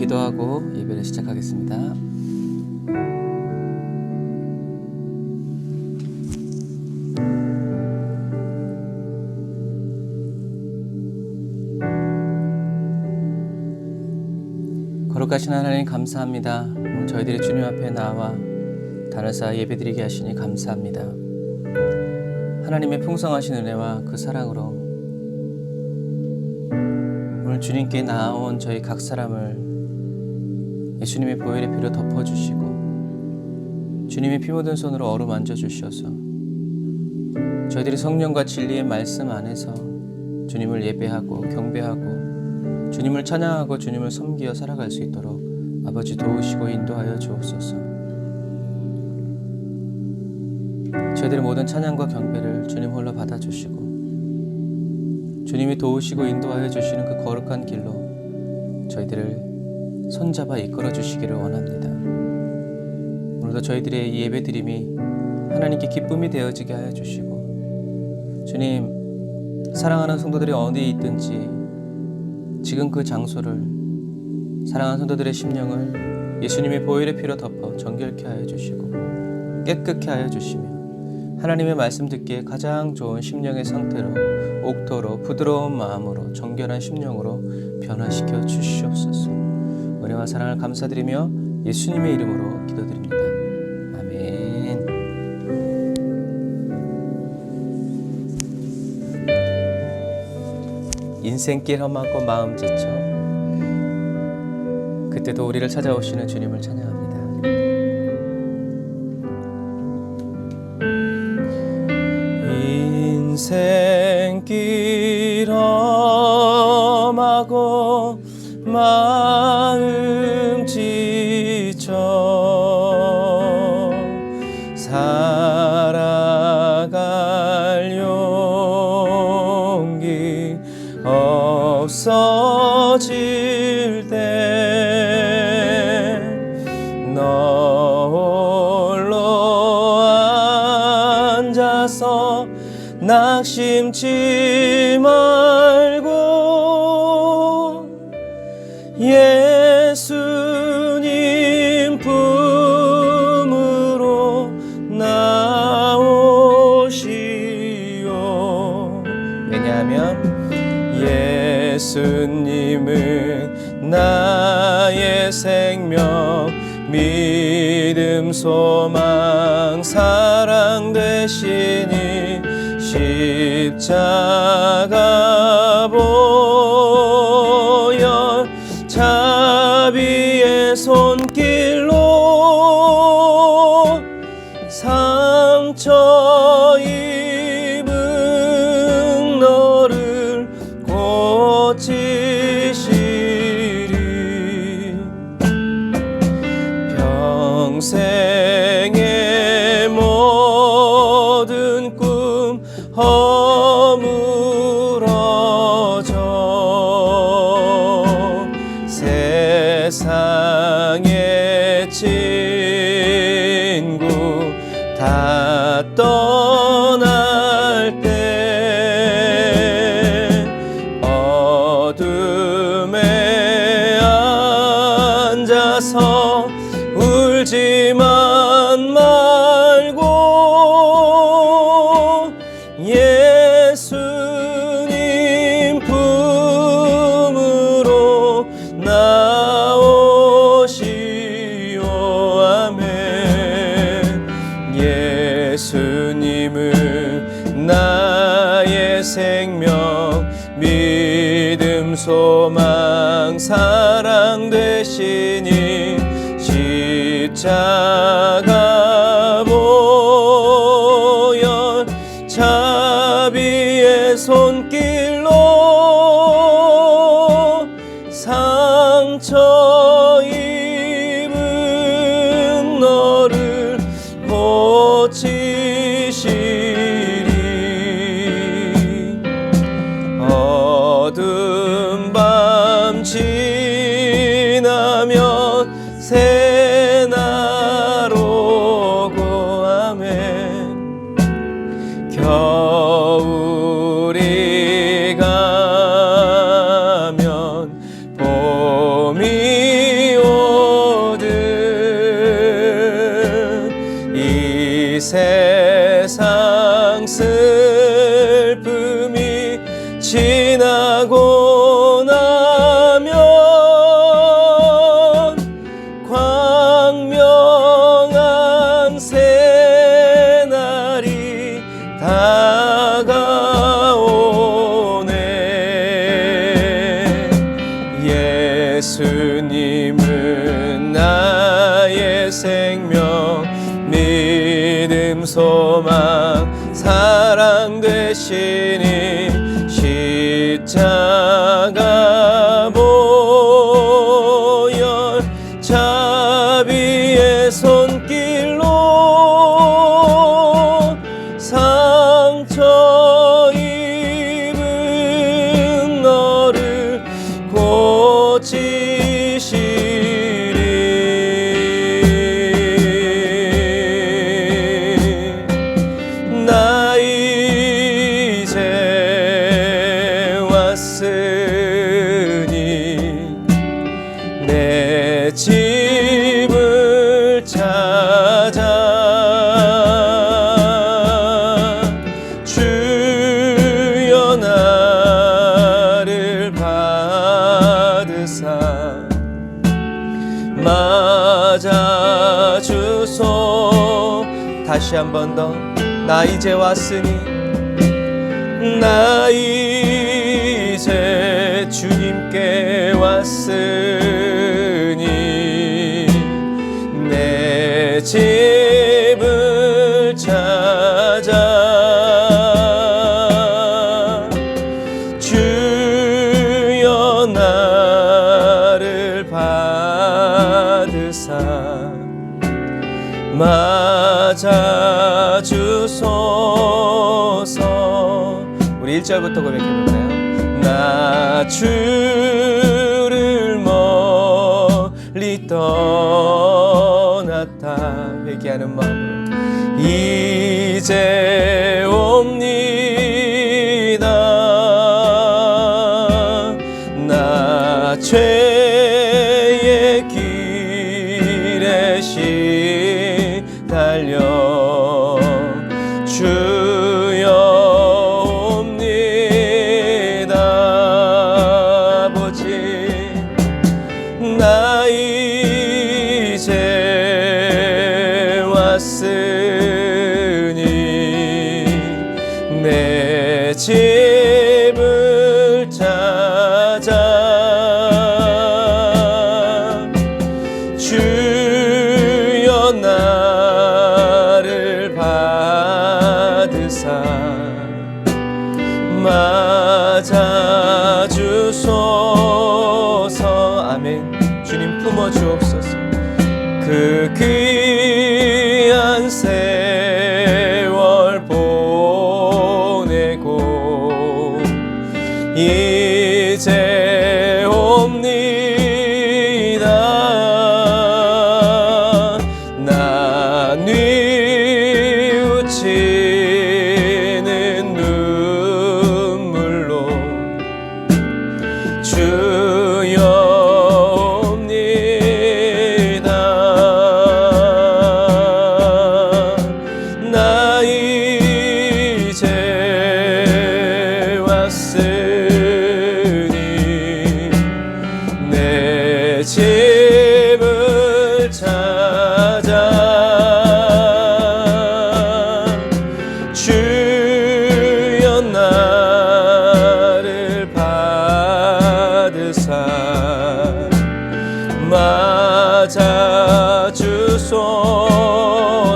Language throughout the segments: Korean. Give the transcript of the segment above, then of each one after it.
기도하고 예배를 시작하겠습니다. 거룩하신 하나님 감사합니다. 오늘 저희들이 주님 앞에 나와 단을 예배드리게 하시니 감사합니다. 하나님의 풍성하신 은혜와 그 사랑으로 오늘 주님께 나아온 저희 각 사람을 예수님의 보혈의 피로 덮어주시고 주님의 피 묻은 손으로 어루만져 주셔서 저희들이 성령과 진리의 말씀 안에서 주님을 예배하고 경배하고 주님을 찬양하고 주님을 섬기어 살아갈 수 있도록 아버지 도우시고 인도하여 주옵소서. 저희들의 모든 찬양과 경배를 주님 홀로 받아주시고 주님이 도우시고 인도하여 주시는 그 거룩한 길로 저희들을 손잡아 이끌어 주시기를 원합니다. 오늘도 저희들의 이 예배드림이 하나님께 기쁨이 되어지게 하여 주시고 주님, 사랑하는 성도들이 어디에 있든지 지금 그 장소를 사랑하는 성도들의 심령을 예수님의 보혈의 피로 덮어 정결케 하여 주시고 깨끗게 하여 주시며 하나님의 말씀 듣기에 가장 좋은 심령의 상태로 옥토로 부드러운 마음으로 정결한 심령으로 변화시켜 주시옵소서. 은혜와 사랑을 감사드리며 예수님의 이름으로 기도드립니다. 아멘. 인생길 험하고 마음 지쳐 그때도 우리를 찾아오시는 주님을 찬양합니다. 인생길 험하고 마음 지쳐 살아갈 용기 없어질 때 너 홀로 앉아서 낙심치 말고 예수님 품으로 나오시오. 왜냐하면 예수님은 나의 생명, 믿음, 소망, 사랑 되시니 십자가 보혈 자비의 손길로 상처 입은 너를 고치시리. 평생의 모든 꿈 허물어져 세상의 친구 다 떠날 때 어둠에 앉아서 울지만 말고 예수님 품으로 나오시오. 아멘. 예수님은 나의 생명, 믿음, 소망, 사랑 되시니 십자가 보혈 자비의 손길로 상처 입은 너를 고치시리. 어두운 밤 지나면 새날 오고. 아멘. 겨울이 가면 봄이 예수님은 나의 생명, 믿음, 소망, 사랑 되시니 십자가 보혈 자비의 손길로 상처 입은 너를 고치시리. 나 이제 왔으니 내 집을 찾아 주여 나를 받으사 맞아주소. 다시 한 번 더. 나 이제 왔으니, 나 이제 주님께 왔으니 내 집을 찾아 주여 나를 받으사 맞아주소서. 우리 1절부터 고백해볼까요? 나 주를 멀리 떠났다. 회개하는 마음으로 이제 옵니다. 나 죄의 길에 시달려 주여 옵니다. 아버지, 나 이제 왔으니 내 집을 찾아 주여 나를 받으사 맞아주소서. 아멘. 주님 품어주옵소서. 그 귀한 세월 보내고 이제 옵니다. 나 뉘우치는 눈물로 주여 옵니다. 나 이제 왔으니 내 집을 찾아 주여 나를 받으사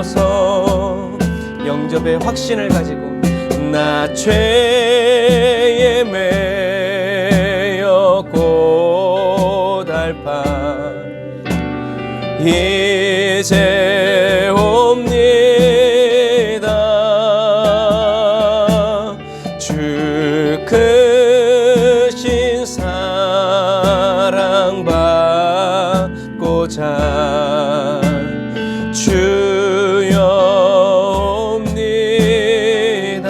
맞아주소서. 영접의 확신을 가지고 나 죄에 매여 고달파 이제 옵니다. 주 크신 사랑 받고자 주여 옵니다.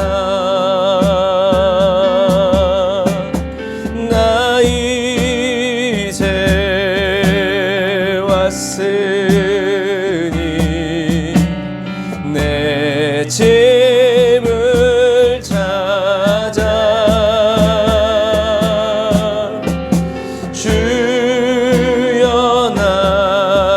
나 이제 왔으니 내 집을 찾아 주여 나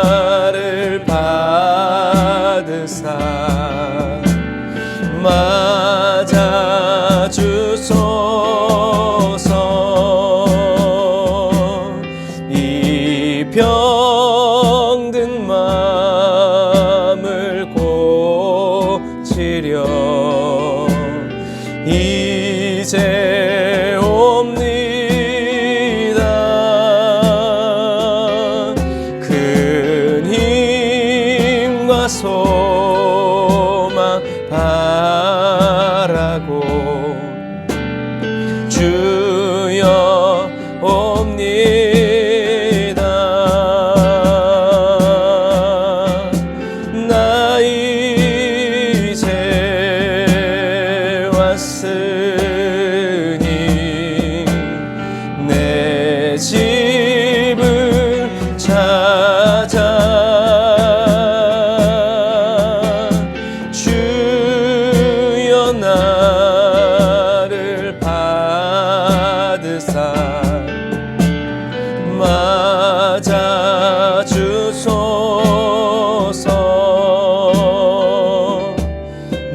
맞아 주소서.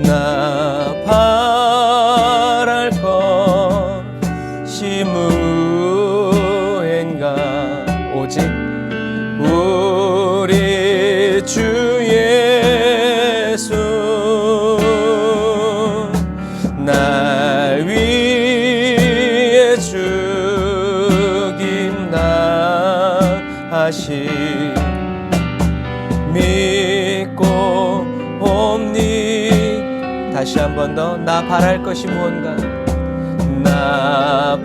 나 바랄 것이 무엇인가 오직 우리 주 예수 날 위해 죽임 당하시 믿고 옵니. 다시 한 번 더. 나 바랄 것이 무언가. 나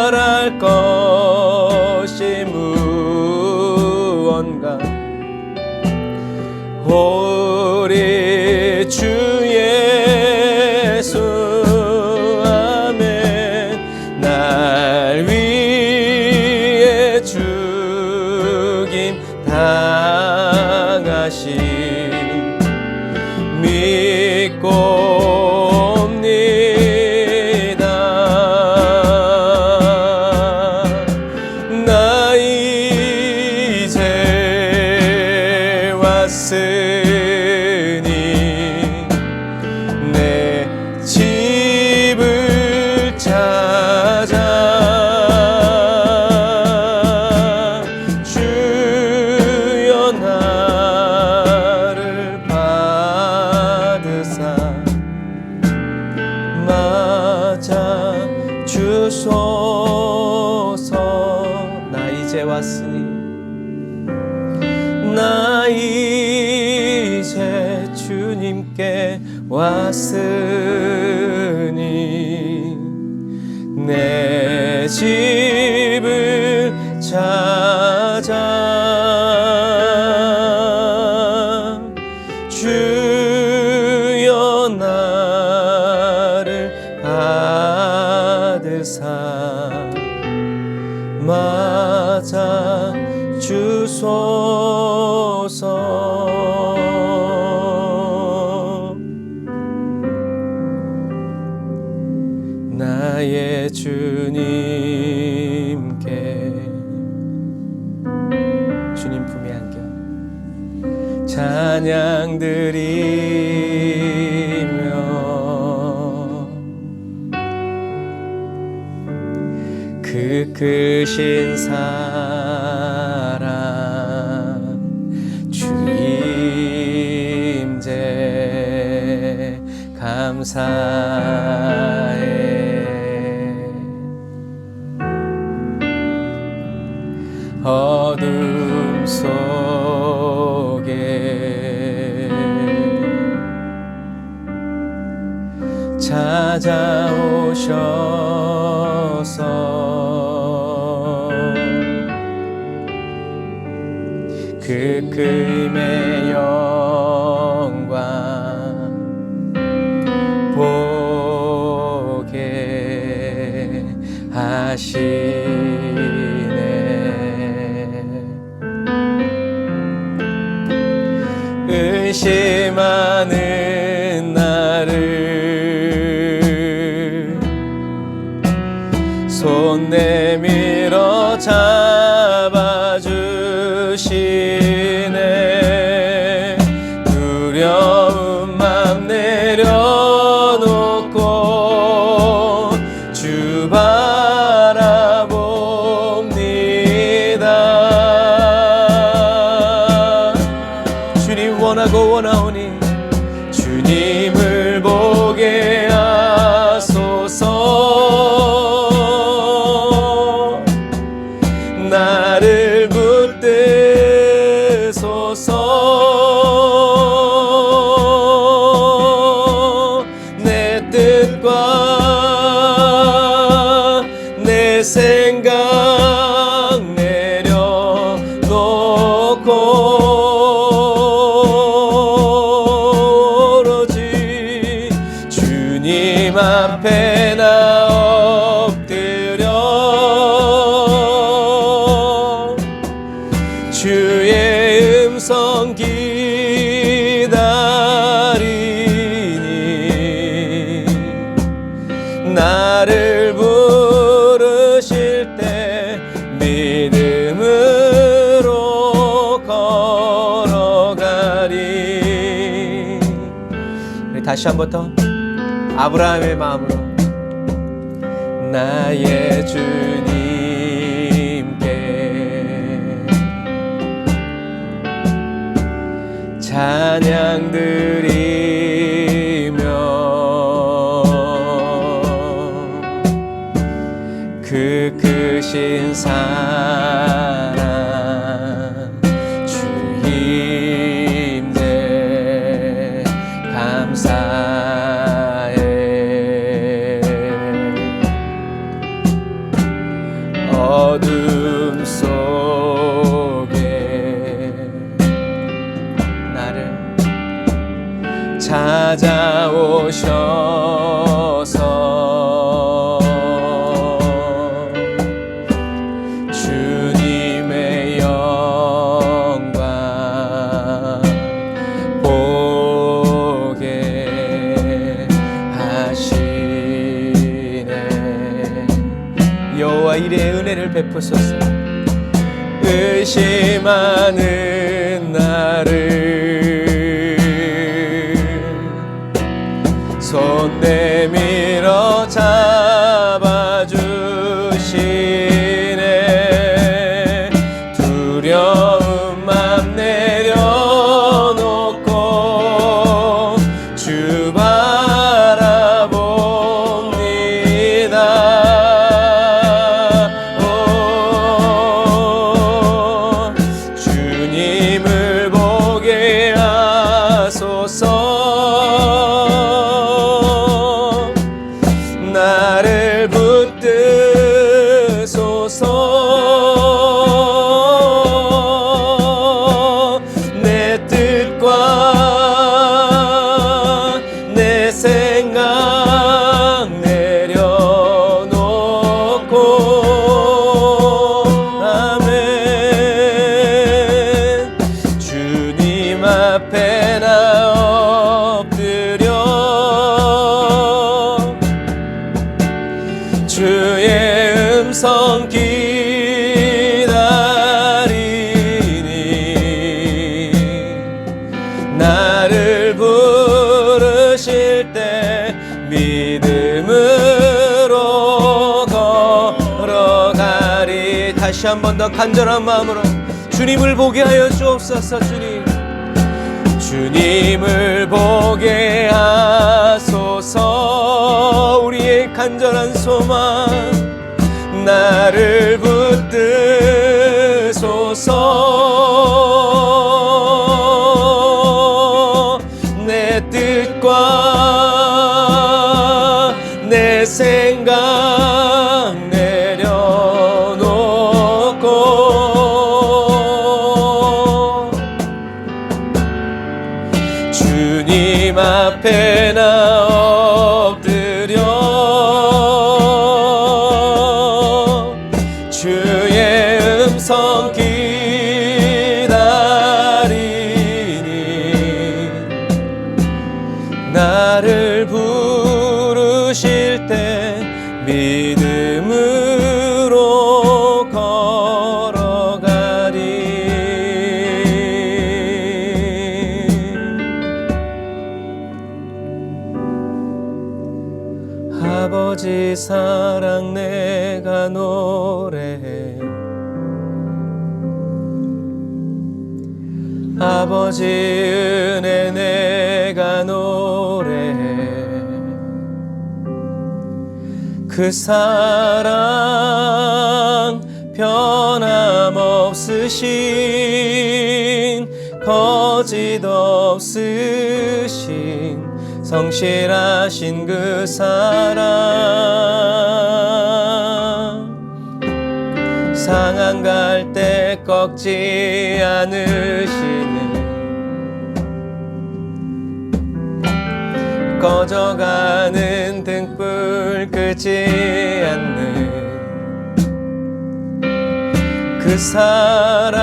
바랄 것이 무언가. 우리 주 예수 아멘. 날 위해 죽임 당하시 믿고 옵니다. 나 이제 왔으니 내 집을 찾아 주여 나를 받으사 맞아 주소서. 나 이제 왔으니 나 이제 주님께 왔으니 내 집을 찾아 주여 나를 받으사 맞아 주소서. 나의 주님께 주님 품에 안겨 찬양 드리며 그 크신 사랑 주 임재 감사해. 어둠 속에 찾아오셔서 그 크임의 영광 보게 하시네. 의심하는 나를 손 내밀어 잡아주시네. 두려운 맘 내려놓고 주 바라봅니다. 주님 원하고 원하오니 주님을 보게 하소서. 나를 붙드소서. 내 뜻과 내 생각 내려놓고 오로지 주님 앞에 나 엎드려 다시 한 번 더 아브라함의 마음으로 나의 주님께 찬양 드리며 그 크신 사랑 주 힘내 감사해. 어둠 속에 나를 찾아오셔서 주님의 영광 보게 하시네. 여호와 이레의 은혜를 베푸소서. 의심하는 나를 손 내밀어 잡아주시네. 두려움 맘 내려놓고 주 바라봅니다. 주님을 보게 하소서. 나를 붙드소서. 내 뜻과 내 생각 내려놓고 아멘. 주님 앞에 나 엎드려 주의 음성 기다리니 나를 부르실 때 믿음으로 걸어가리. 다시 한 번 더 간절한 마음으로 주님을 보게 하여 주옵소서. 주님을 보게 하소서. 우리의 간절한 소망 나를 붙드소서. 내 뜻과 내 생각 내려놓고 주님 앞에 나 엎드려 주의 음성 기다리니 나를 부르실 때 믿음으로 걸어가리. 아버지 사랑 내가 노래해. 아버지 은혜 내가 노래해. 그 사랑 변함없으신 거짓 없으신 성실하신 그 사랑 상한 갈 때 꺾지 않으시네. 꺼져가는 등불 끄지 않는 그 사랑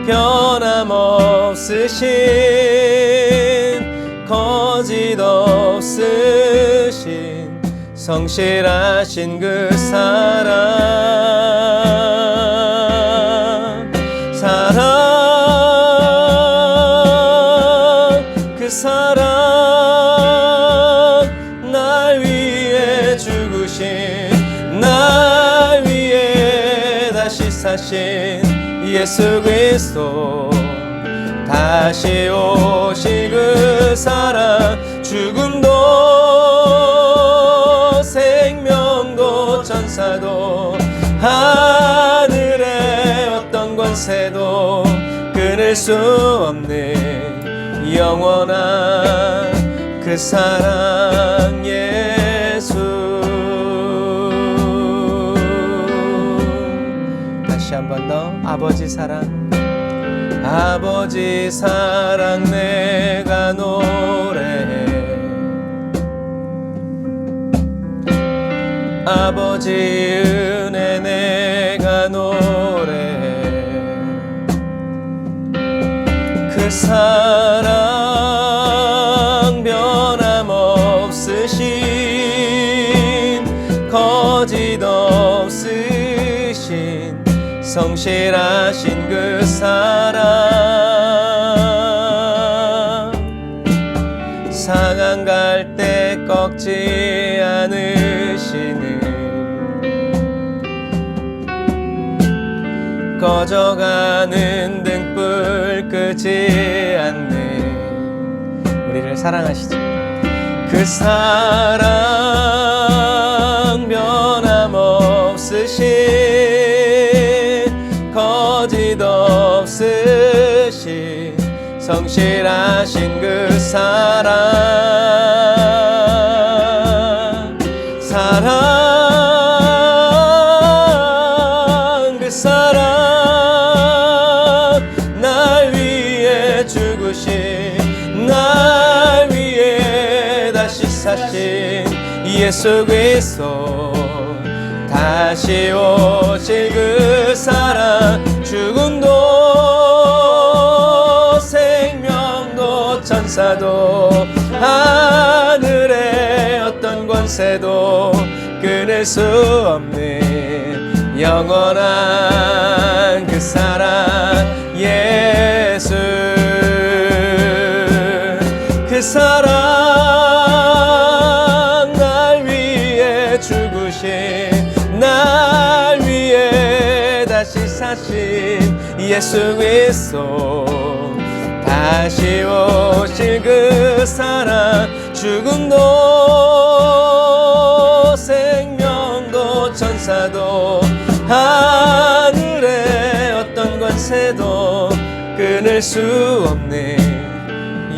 변함없으신 거짓 없으신 성실하신 그 사랑 그 사랑 다시 사신 예수 그리스도, 다시 오실 그 사랑, 죽음도 생명도 천사도 하늘의 어떤 권세도 끊을 수 없는 영원한 그 사랑 예수. 다시 한 번 더. 아버지 사랑, 아버지 사랑 내가 노래해. 아버지 은혜 내가 노래해. 그 사랑 변함없으신, 거짓 없으신, 성실하신 그 사랑, 상한 갈 때 꺾지 않으시는, 꺼져가는 등불 끄지 않는, 우리를 사랑하시죠. 그 사랑 변함없으신, 거짓 없으신, 성실하신 그 사랑, 사랑, 그 사랑, 날 위해 죽으신, 날 위해 다시 사신 예수 그리스도, 다시 오실 그 사랑, 죽음도 생명도 천사도 하늘의 어떤 권세도 끊을 수 없는 영원한 그 사랑 예수. 그 사랑, 날 위해 죽으신, 날 위해 다시 사신 예수 그리스도, 다시 오실 그 사랑, 죽음도 생명도 천사도 하늘의 어떤 권세도 끊을 수 없는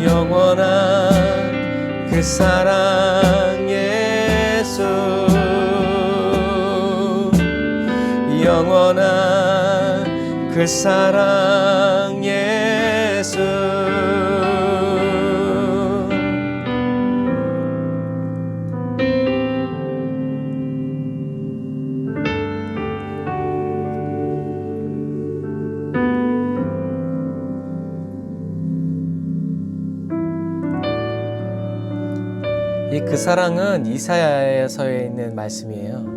영원한 그 사랑 예수. 영원한 그 사랑 예수. 이 그 사랑은 이사야서에 있는 말씀이에요.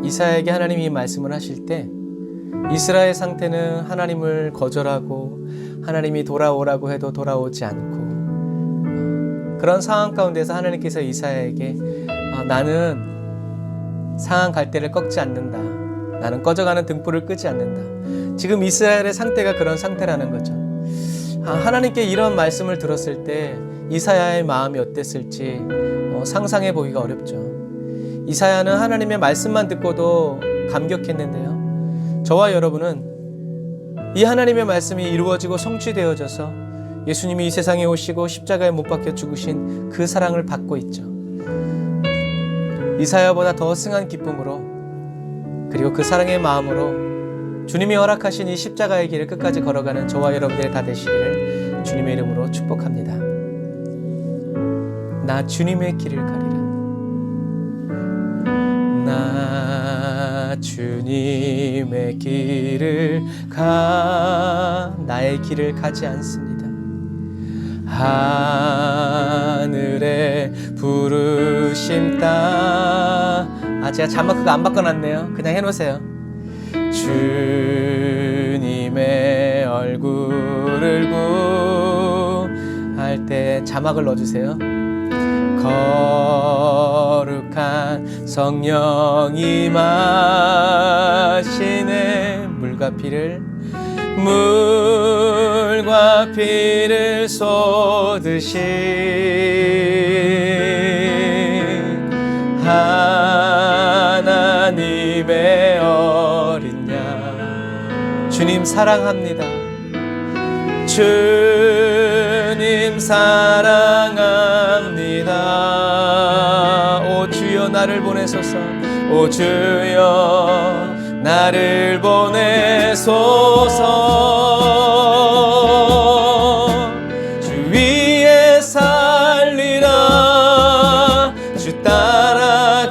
이사야에게 하나님이 이 말씀을 하실 때 이스라엘 상태는 하나님을 거절하고 하나님이 돌아오라고 해도 돌아오지 않고, 그런 상황 가운데서 하나님께서 이사야에게 나는 상한 갈대를 꺾지 않는다, 나는 꺼져가는 등불을 끄지 않는다. 지금 이스라엘의 상태가 그런 상태라는 거죠. 하나님께 이런 말씀을 들었을 때 이사야의 마음이 어땠을지 상상해 보기가 어렵죠. 이사야는 하나님의 말씀만 듣고도 감격했는데요, 저와 여러분은 이 하나님의 말씀이 이루어지고 성취되어져서 예수님이 이 세상에 오시고 십자가에 못 박혀 죽으신 그 사랑을 받고 있죠. 이사야보다 더 승한 기쁨으로, 그리고 그 사랑의 마음으로 주님이 허락하신 이 십자가의 길을 끝까지 걸어가는 저와 여러분들이 다 되시기를 주님의 이름으로 축복합니다. 나 주님의 길을 가리라. 나 주님의 길을 나의 길을 가지 않습니다. 하늘에 부르심 따. 제가 자막 그거 안 바꿔놨네요. 그냥 해놓으세요. 주님의 얼굴을 구할 때 자막을 넣어주세요. 거룩한 성령이 임하시네. 물과 피를 쏟으신 하나님의 어린 양. 주님 사랑합니다. 주님 사랑합니다. 오 주여 나를 보내소서. 오 주여 나를 보내소서. 주 위에 살리라. 주 따라가리라.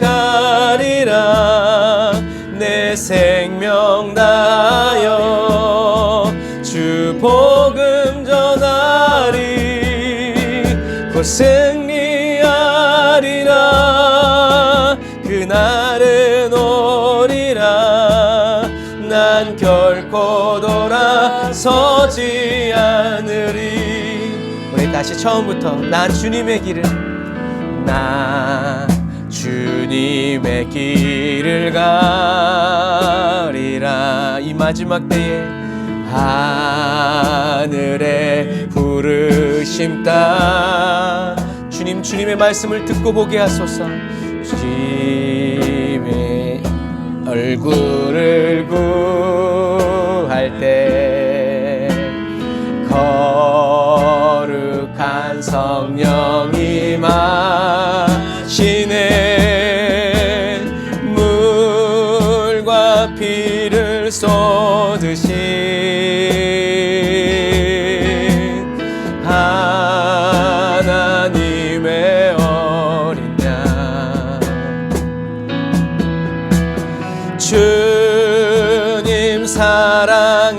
내 생명 다하여 주 복음 전하리. 곧 승리하리라. 그날은 오리라. 난 결코 돌아서지 않으리. 우리 다시 처음부터. 난 주님의 길을, 나 주님의 길을 가리라. 이 마지막 때에 하늘에 부르심 따. 주님의 말씀을 듣고 보게 하소서. 주님의 얼굴을 구할 때 거룩한 성령이 임하시네. 물과 피를 쏟으신 하나님의 어린 양. 주님 사랑합니다.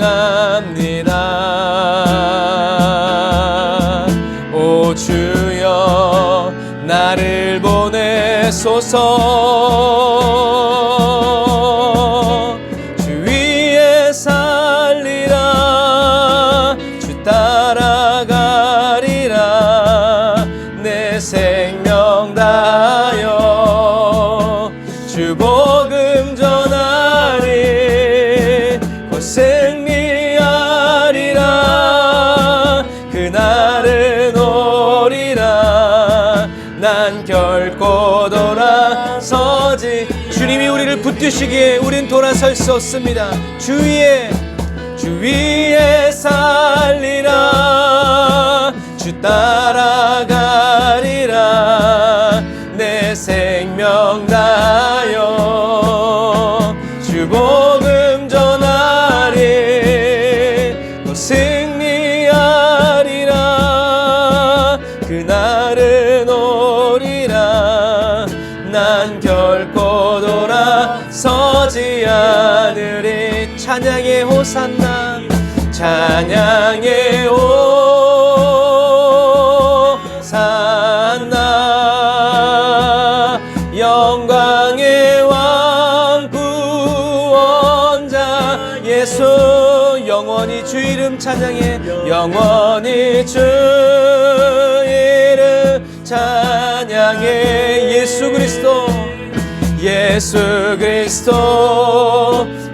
오 주여 나를 보내소서. 주 위에 살리라. 주 따라가리라. 내 생명 다하여 주 복음 전하리. 곧 승리하리라. 그날은 오리라. 난 결코 돌아서지. 주님이 우리를 붙드시기에 우린 돌아설 수 없습니다. 주 위에 살리라. 주 따라가리라. 내 생명 다하여 주 복음 전하리. 또 승리하리라. 그날은 오리라. 난 결코 돌아서지 않으리. 찬양의 호산나. 찬양의 호산나. 영광의 왕 구원자 예수. 영원히 주 이름 찬양해. 영원히 주 이름 찬양해. 예수 그리스도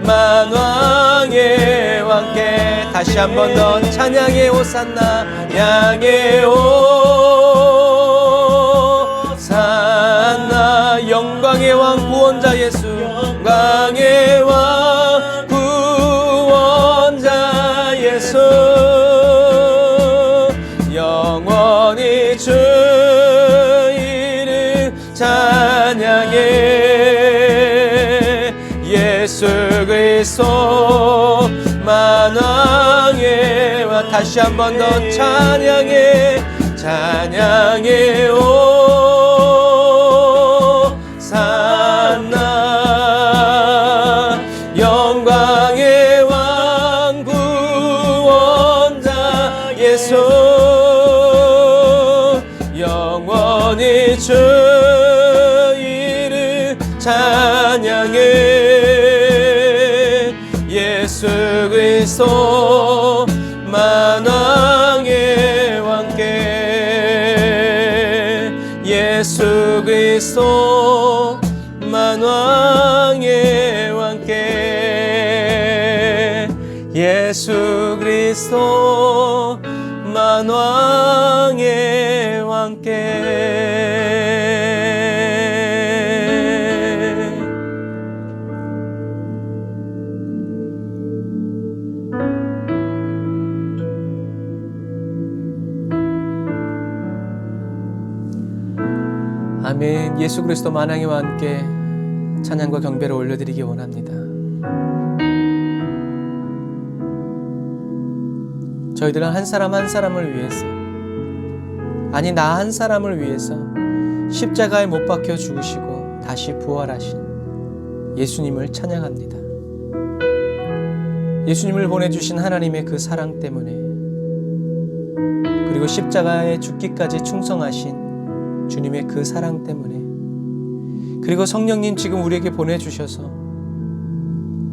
만왕의 왕께. 다시 한 번 더. 찬양의 호산나. 양의 호산나. 영광의 왕 구원자 예수. 영광의 왕 구원자 예수. 영원히 주 이름 찬양해. 예수 그리스도 만왕의 왕. 다시 한 번 더. 찬양해. 찬양의 호산나. 영광의 왕 구원자 예수. 영원히 주 이름 찬양해. 예수 그리스도 만왕의 왕께. 예수 그리스도 만왕의 왕께 예수 그리스도 만왕의 왕께 아멘. 예수 그리스도 만왕의 왕께 찬양과 경배를 올려드리기 원합니다. 저희들은 한 사람 한 사람을 위해서, 아니 나 한 사람을 위해서 십자가에 못 박혀 죽으시고 다시 부활하신 예수님을 찬양합니다. 예수님을 보내주신 하나님의 그 사랑 때문에, 그리고 십자가에 죽기까지 충성하신 주님의 그 사랑 때문에, 그리고 성령님 지금 우리에게 보내주셔서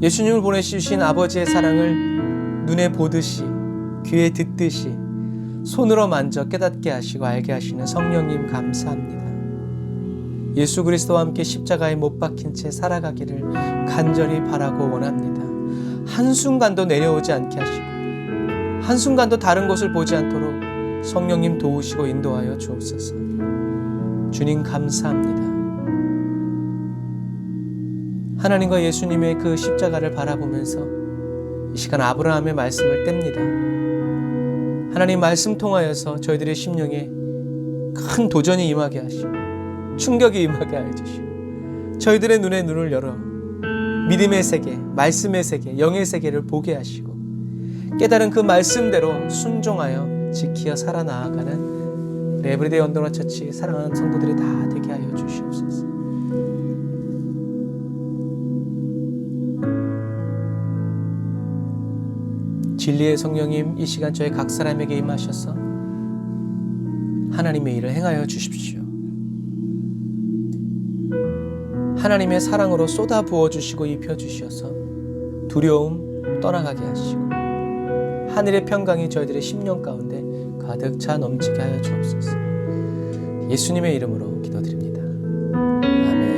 예수님을 보내주신 아버지의 사랑을 눈에 보듯이 귀에 듣듯이 손으로 만져 깨닫게 하시고 알게 하시는 성령님 감사합니다. 예수 그리스도와 함께 십자가에 못 박힌 채 살아가기를 간절히 바라고 원합니다. 한순간도 내려오지 않게 하시고 한순간도 다른 곳을 보지 않도록 성령님 도우시고 인도하여 주옵소서. 주님 감사합니다. 하나님과 예수님의 그 십자가를 바라보면서 이 시간 아브라함의 말씀을 뗍니다. 하나님 말씀 통하여서 저희들의 심령에 큰 도전이 임하게 하시고 충격이 임하게 하여 주시고 저희들의 눈을 열어 믿음의 세계, 말씀의 세계, 영의 세계를 보게 하시고 깨달은 그 말씀대로 순종하여 지키어 살아나아가는 에브리데이 언더라 처치 사랑하는 성도들이 다 되게 하여 주시옵소서. 진리의 성령님 이 시간 저희 각 사람에게 임하셔서 하나님의 일을 행하여 주십시오. 하나님의 사랑으로 쏟아 부어주시고 입혀주셔서 두려움 떠나가게 하시고 하늘의 평강이 저희들의 심령 가운데 가득 차 넘치게 하여 주옵소서. 예수님의 이름으로 기도드립니다. 아멘.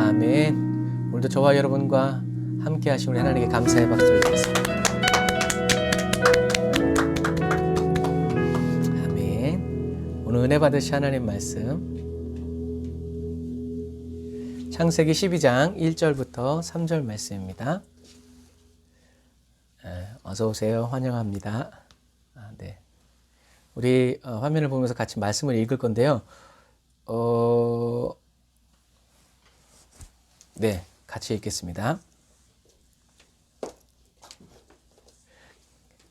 아멘. 오늘도 저와 여러분과 함께 하신 우리 하나님께 감사의 박수를 드리겠습니다. 아멘. 오늘 은혜 받으신 하나님 말씀 창세기 12장 1절부터 3절 말씀입니다. 어서 오세요. 환영합니다. 네. 우리 화면을 보면서 같이 말씀을 읽을 건데요. 네, 같이 읽겠습니다.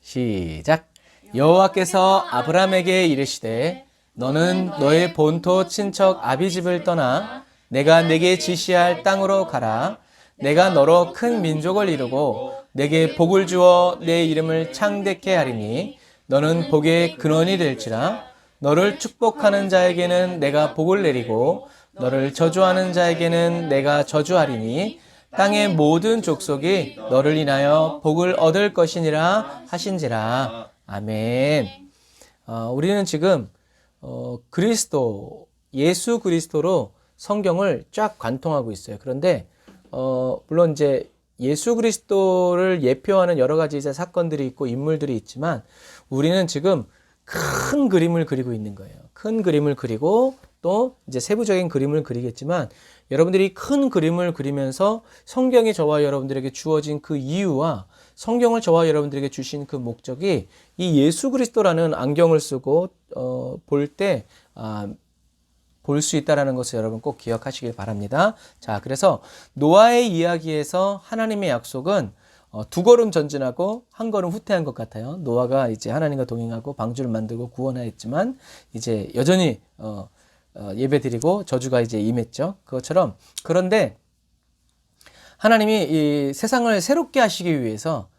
시작. 여호와께서 아브라함에게 이르시되 너는 너의 본토 친척 아비집을 떠나 내가 내게 지시할 땅으로 가라. 내가 너로 큰 민족을 이루고 내게 복을 주어 내 이름을 창대케 하리니 너는 복의 근원이 될지라. 너를 축복하는 자에게는 내가 복을 내리고 너를 저주하는 자에게는 내가 저주하리니 땅의 모든 족속이 너를 인하여 복을 얻을 것이니라 하신지라. 아멘. 우리는 지금 그리스도, 예수 그리스도로 성경을 쫙 관통하고 있어요. 그런데 물론 이제 예수 그리스도를 예표하는 여러 가지 이제 사건들이 있고 인물들이 있지만 우리는 지금 큰 그림을 그리고 있는 거예요. 큰 그림을 그리고 또 이제 세부적인 그림을 그리겠지만 여러분들이 큰 그림을 그리면서 성경이 저와 여러분들에게 주어진 그 이유와 성경을 저와 여러분들에게 주신 그 목적이 이 예수 그리스도라는 안경을 쓰고 볼 때 볼 수 있다는 것을 여러분 꼭 기억하시길 바랍니다. 자, 그래서 노아의 이야기에서 하나님의 약속은 두 걸음 전진하고 한 걸음 후퇴한 것 같아요. 노아가 이제 하나님과 동행하고 방주를 만들고 구원하였지만 이제 여전히 예배드리고 저주가 이제 임했죠. 그것처럼 그런데 하나님이 이 세상을 새롭게 하시기 위해서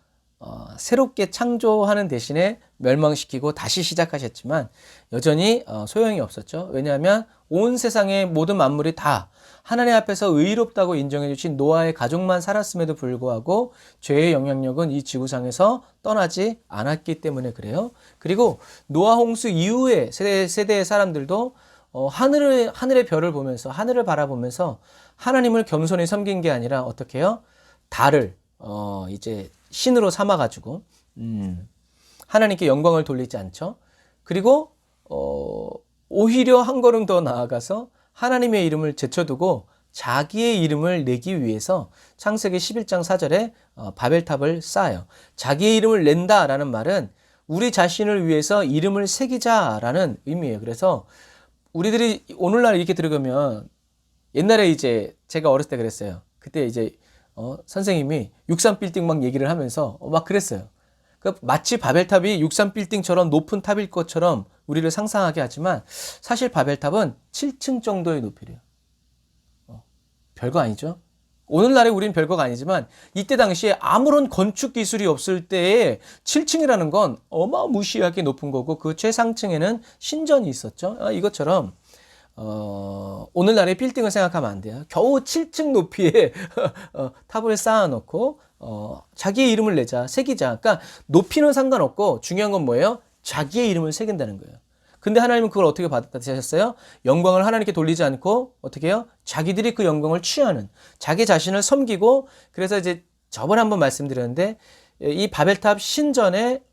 새롭게 창조하는 대신에 멸망시키고 다시 시작하셨지만 여전히 소용이 없었죠. 왜냐하면 온 세상의 모든 만물이 다 하나님 앞에서 의롭다고 인정해 주신 노아의 가족만 살았음에도 불구하고 죄의 영향력은 이 지구상에서 떠나지 않았기 때문에 그래요. 그리고 노아 홍수 이후의 세대의 사람들도 하늘의 별을 보면서, 하늘을 바라보면서 하나님을 겸손히 섬긴 게 아니라 어떻게 해요? 달을 이제 신으로 삼아가지고 하나님께 영광을 돌리지 않죠. 그리고 오히려 한 걸음 더 나아가서 하나님의 이름을 제쳐두고 자기의 이름을 내기 위해서 창세기 11장 4절에 바벨탑을 쌓아요. 자기의 이름을 낸다라는 말은 우리 자신을 위해서 이름을 새기자라는 의미예요. 그래서 우리들이 오늘날 이렇게 들어가면, 옛날에 이제 제가 어렸을 때 그랬어요. 그때 이제 선생님이 63빌딩 막 얘기를 하면서 막 그랬어요. 그러니까 마치 바벨탑이 63빌딩처럼 높은 탑일 것처럼 우리를 상상하게 하지만 사실 바벨탑은 7층 정도의 높이래요. 별거 아니죠. 오늘날에 우린 별거가 아니지만 이때 당시에 아무런 건축 기술이 없을 때에 7층이라는 건 어마무시하게 높은 거고, 그 최상층에는 신전이 있었죠. 이것처럼 오늘날의 빌딩을 생각하면 안 돼요. 겨우 7층 높이에 탑을 쌓아놓고 자기의 이름을 내자, 새기자. 그러니까 높이는 상관없고 중요한 건 뭐예요? 자기의 이름을 새긴다는 거예요. 근데 하나님은 그걸 어떻게 받아들이셨어요? 영광을 하나님께 돌리지 않고 어떻게 해요? 자기들이 그 영광을 취하는, 자기 자신을 섬기고. 그래서 이제 저번에 한번 말씀드렸는데 이 바벨탑 신전의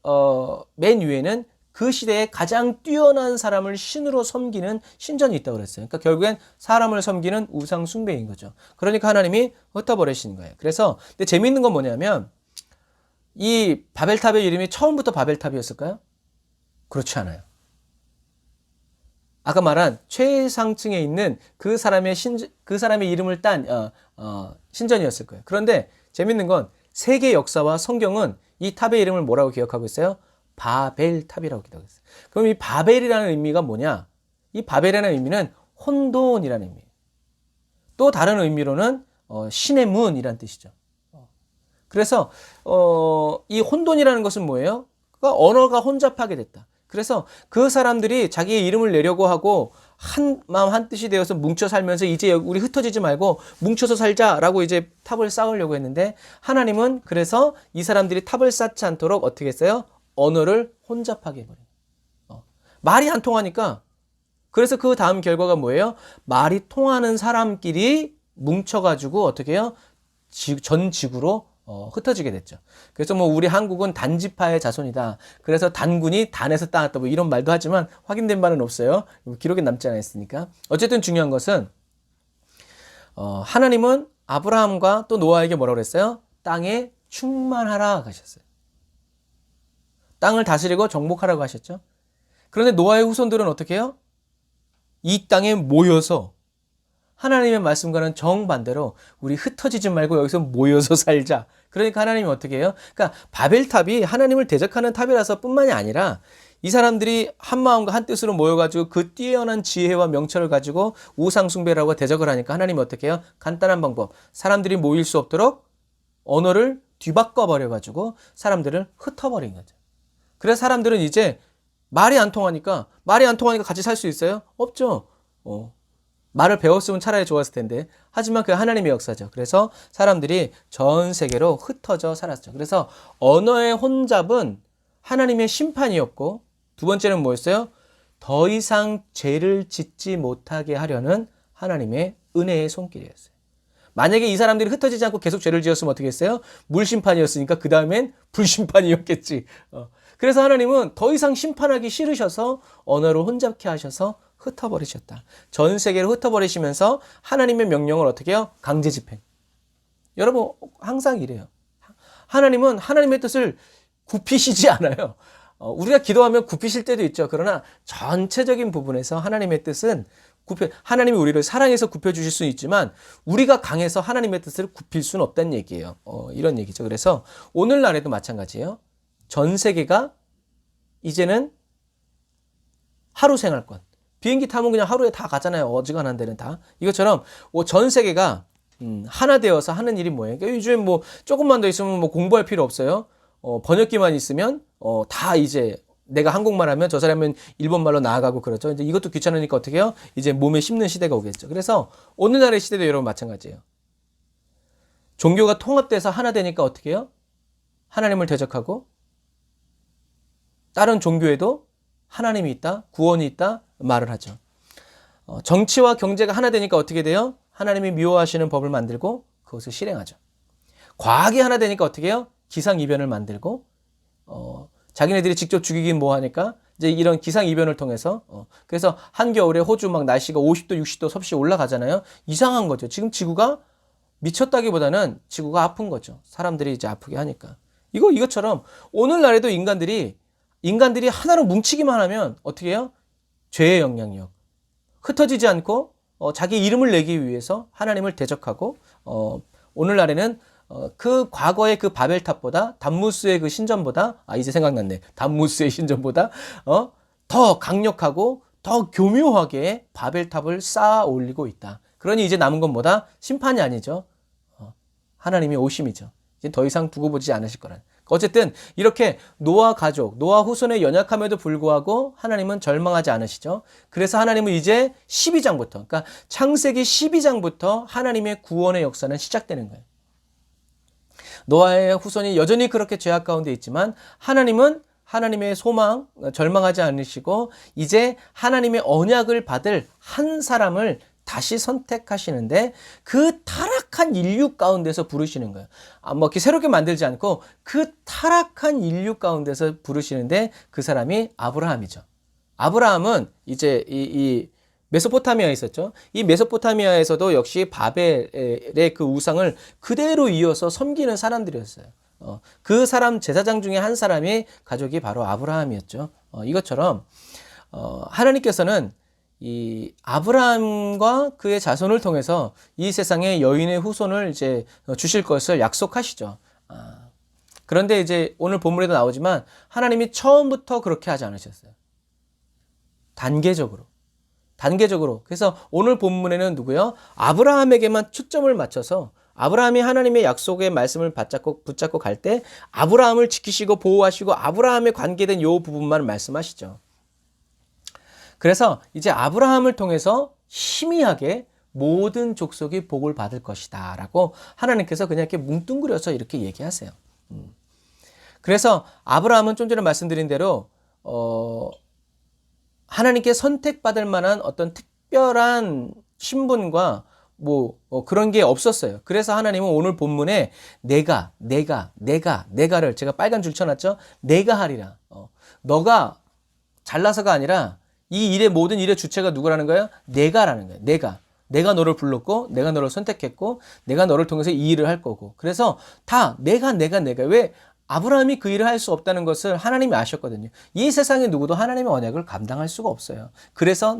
맨 위에는 그 시대에 가장 뛰어난 사람을 신으로 섬기는 신전이 있다고 그랬어요. 그러니까 결국엔 사람을 섬기는 우상 숭배인 거죠. 그러니까 하나님이 흩어버리신 거예요. 그래서 근데 재미있는 건 뭐냐면 이 바벨탑의 이름이 처음부터 바벨탑이었을까요? 그렇지 않아요. 아까 말한 최상층에 있는 그 사람의 이름을 딴 신전이었을 거예요. 그런데 재밌는 건 세계 역사와 성경은 이 탑의 이름을 뭐라고 기억하고 있어요? 바벨탑이라고 기억하고 있어요. 그럼 이 바벨이라는 의미가 뭐냐? 이 바벨이라는 의미는 혼돈이라는 의미예요. 또 다른 의미로는 신의 문이라는 뜻이죠. 그래서 이 혼돈이라는 것은 뭐예요? 그러니까 언어가 혼잡하게 됐다. 그래서 그 사람들이 자기의 이름을 내려고 하고 한 마음 한 뜻이 되어서 뭉쳐 살면서 이제 우리 흩어지지 말고 뭉쳐서 살자라고 이제 탑을 쌓으려고 했는데, 하나님은 그래서 이 사람들이 탑을 쌓지 않도록 어떻게 했어요? 언어를 혼잡하게 해버려요. 말이 안 통하니까. 그래서 그 다음 결과가 뭐예요? 말이 통하는 사람끼리 뭉쳐가지고 어떻게 해요? 전 지구로 흩어지게 됐죠. 그래서 뭐 우리 한국은 단지파의 자손이다. 그래서 단군이 단에서 따왔다. 뭐 이런 말도 하지만 확인된 바는 없어요. 기록에 남지 않았으니까. 어쨌든 중요한 것은 하나님은 아브라함과 또 노아에게 뭐라고 그랬어요? 땅에 충만하라 하셨어요. 땅을 다스리고 정복하라고 하셨죠. 그런데 노아의 후손들은 어떻게 해요? 이 땅에 모여서 하나님의 말씀과는 정반대로 우리 흩어지지 말고 여기서 모여서 살자. 그러니까 하나님이 어떻게 해요? 그러니까 바벨탑이 하나님을 대적하는 탑이라서 뿐만이 아니라 이 사람들이 한 마음과 한 뜻으로 모여가지고 그 뛰어난 지혜와 명철을 가지고 우상 숭배라고 대적을 하니까 하나님이 어떻게 해요? 간단한 방법. 사람들이 모일 수 없도록 언어를 뒤바꿔 버려가지고 사람들을 흩어버린 거죠. 그래서 사람들은 이제 말이 안 통하니까 같이 살 수 있어요? 없죠. 말을 배웠으면 차라리 좋았을 텐데. 하지만 그게 하나님의 역사죠. 그래서 사람들이 전 세계로 흩어져 살았죠. 그래서 언어의 혼잡은 하나님의 심판이었고, 두 번째는 뭐였어요? 더 이상 죄를 짓지 못하게 하려는 하나님의 은혜의 손길이었어요. 만약에 이 사람들이 흩어지지 않고 계속 죄를 지었으면 어떻게 했어요? 물심판이었으니까 그 다음엔 불심판이었겠지. 그래서 하나님은 더 이상 심판하기 싫으셔서 언어를 혼잡케 하셔서 흩어버리셨다. 전 세계를 흩어버리시면서 하나님의 명령을 어떻게 해요? 강제 집행. 여러분 항상 이래요. 하나님은 하나님의 뜻을 굽히시지 않아요. 우리가 기도하면 굽히실 때도 있죠. 그러나 전체적인 부분에서 하나님의 뜻은 하나님이 우리를 사랑해서 굽혀주실 수는 있지만 우리가 강해서 하나님의 뜻을 굽힐 수는 없다는 얘기예요. 이런 얘기죠. 그래서 오늘날에도 마찬가지예요. 전 세계가 이제는 하루 생활권. 비행기 타면 그냥 하루에 다 가잖아요. 어지간한 데는 다. 이것처럼 전 세계가 하나 되어서 하는 일이 뭐예요? 그러니까 요즘에 뭐 조금만 더 있으면 뭐 공부할 필요 없어요. 번역기만 있으면 다 이제 내가 한국말 하면 저 사람은 일본말로 나아가고 그러죠. 이제 이것도 귀찮으니까 어떻게 해요? 이제 몸에 씹는 시대가 오겠죠. 그래서 오늘날의 시대도 여러분 마찬가지예요. 종교가 통합돼서 하나 되니까 어떻게 해요? 하나님을 대적하고 다른 종교에도 하나님이 있다, 구원이 있다 말을 하죠. 정치와 경제가 하나 되니까 어떻게 돼요? 하나님이 미워하시는 법을 만들고 그것을 실행하죠. 과학이 하나 되니까 어떻게 해요? 기상이변을 만들고 자기네들이 직접 죽이긴 뭐하니까 이제 이런 기상이변을 통해서 그래서 한겨울에 호주 막 날씨가 50도 60도 섭씨 올라가잖아요. 이상한 거죠. 지금 지구가 미쳤다기보다는 지구가 아픈 거죠. 사람들이 이제 아프게 하니까. 이것처럼 오늘날에도 인간들이 하나로 뭉치기만 하면 어떻게 해요? 죄의 영향력. 흩어지지 않고 자기 이름을 내기 위해서 하나님을 대적하고 오늘날에는 그 과거의 그 바벨탑보다 담무스의 그 신전보다 이제 생각났네. 담무스의 신전보다 더 강력하고 더 교묘하게 바벨탑을 쌓아 올리고 있다. 그러니 이제 남은 건 뭐다? 심판이 아니죠. 하나님의 오심이죠. 이제 더 이상 두고 보지 않으실 거란. 어쨌든 이렇게 노아 가족, 노아 후손의 연약함에도 불구하고 하나님은 절망하지 않으시죠. 그래서 하나님은 이제 12장부터, 그러니까 창세기 12장부터 하나님의 구원의 역사는 시작되는 거예요. 노아의 후손이 여전히 그렇게 죄악 가운데 있지만 하나님은 하나님의 소망, 절망하지 않으시고 이제 하나님의 언약을 받을 한 사람을 다시 선택하시는데 그 타락한 인류 가운데서 부르시는 거예요. 뭐 이렇게 새롭게 만들지 않고 그 타락한 인류 가운데서 부르시는데 그 사람이 아브라함이죠. 아브라함은 이제 이 메소포타미아에 있었죠. 이 메소포타미아에서도 역시 바벨의 그 우상을 그대로 이어서 섬기는 사람들이었어요. 그 사람 제사장 중에 한 사람이 가족이 바로 아브라함이었죠. 이것처럼 하나님께서는 이 아브라함과 그의 자손을 통해서 이 세상에 여인의 후손을 이제 주실 것을 약속하시죠. 그런데 이제 오늘 본문에도 나오지만 하나님이 처음부터 그렇게 하지 않으셨어요. 단계적으로. 그래서 오늘 본문에는 누구요? 아브라함에게만 초점을 맞춰서 아브라함이 하나님의 약속의 말씀을 붙잡고 갈 때 아브라함을 지키시고 보호하시고 아브라함에 관계된 요 부분만 말씀하시죠. 그래서 이제 아브라함을 통해서 희미하게 모든 족속이 복을 받을 것이다 라고 하나님께서 그냥 이렇게 뭉뚱그려서 이렇게 얘기하세요. 그래서 아브라함은 좀 전에 말씀드린 대로 하나님께 선택받을 만한 어떤 특별한 신분과 그런 게 없었어요. 그래서 하나님은 오늘 본문에 내가를 제가 빨간 줄 쳐놨죠. 내가 하리라. 너가 잘나서가 아니라 이 일의 모든 일의 주체가 누구라는 거예요? 내가라는 거예요. 내가 너를 불렀고 내가 너를 선택했고 내가 너를 통해서 이 일을 할 거고. 그래서 다 내가 왜 아브라함이 그 일을 할 수 없다는 것을 하나님이 아셨거든요. 이 세상에 누구도 하나님의 언약을 감당할 수가 없어요. 그래서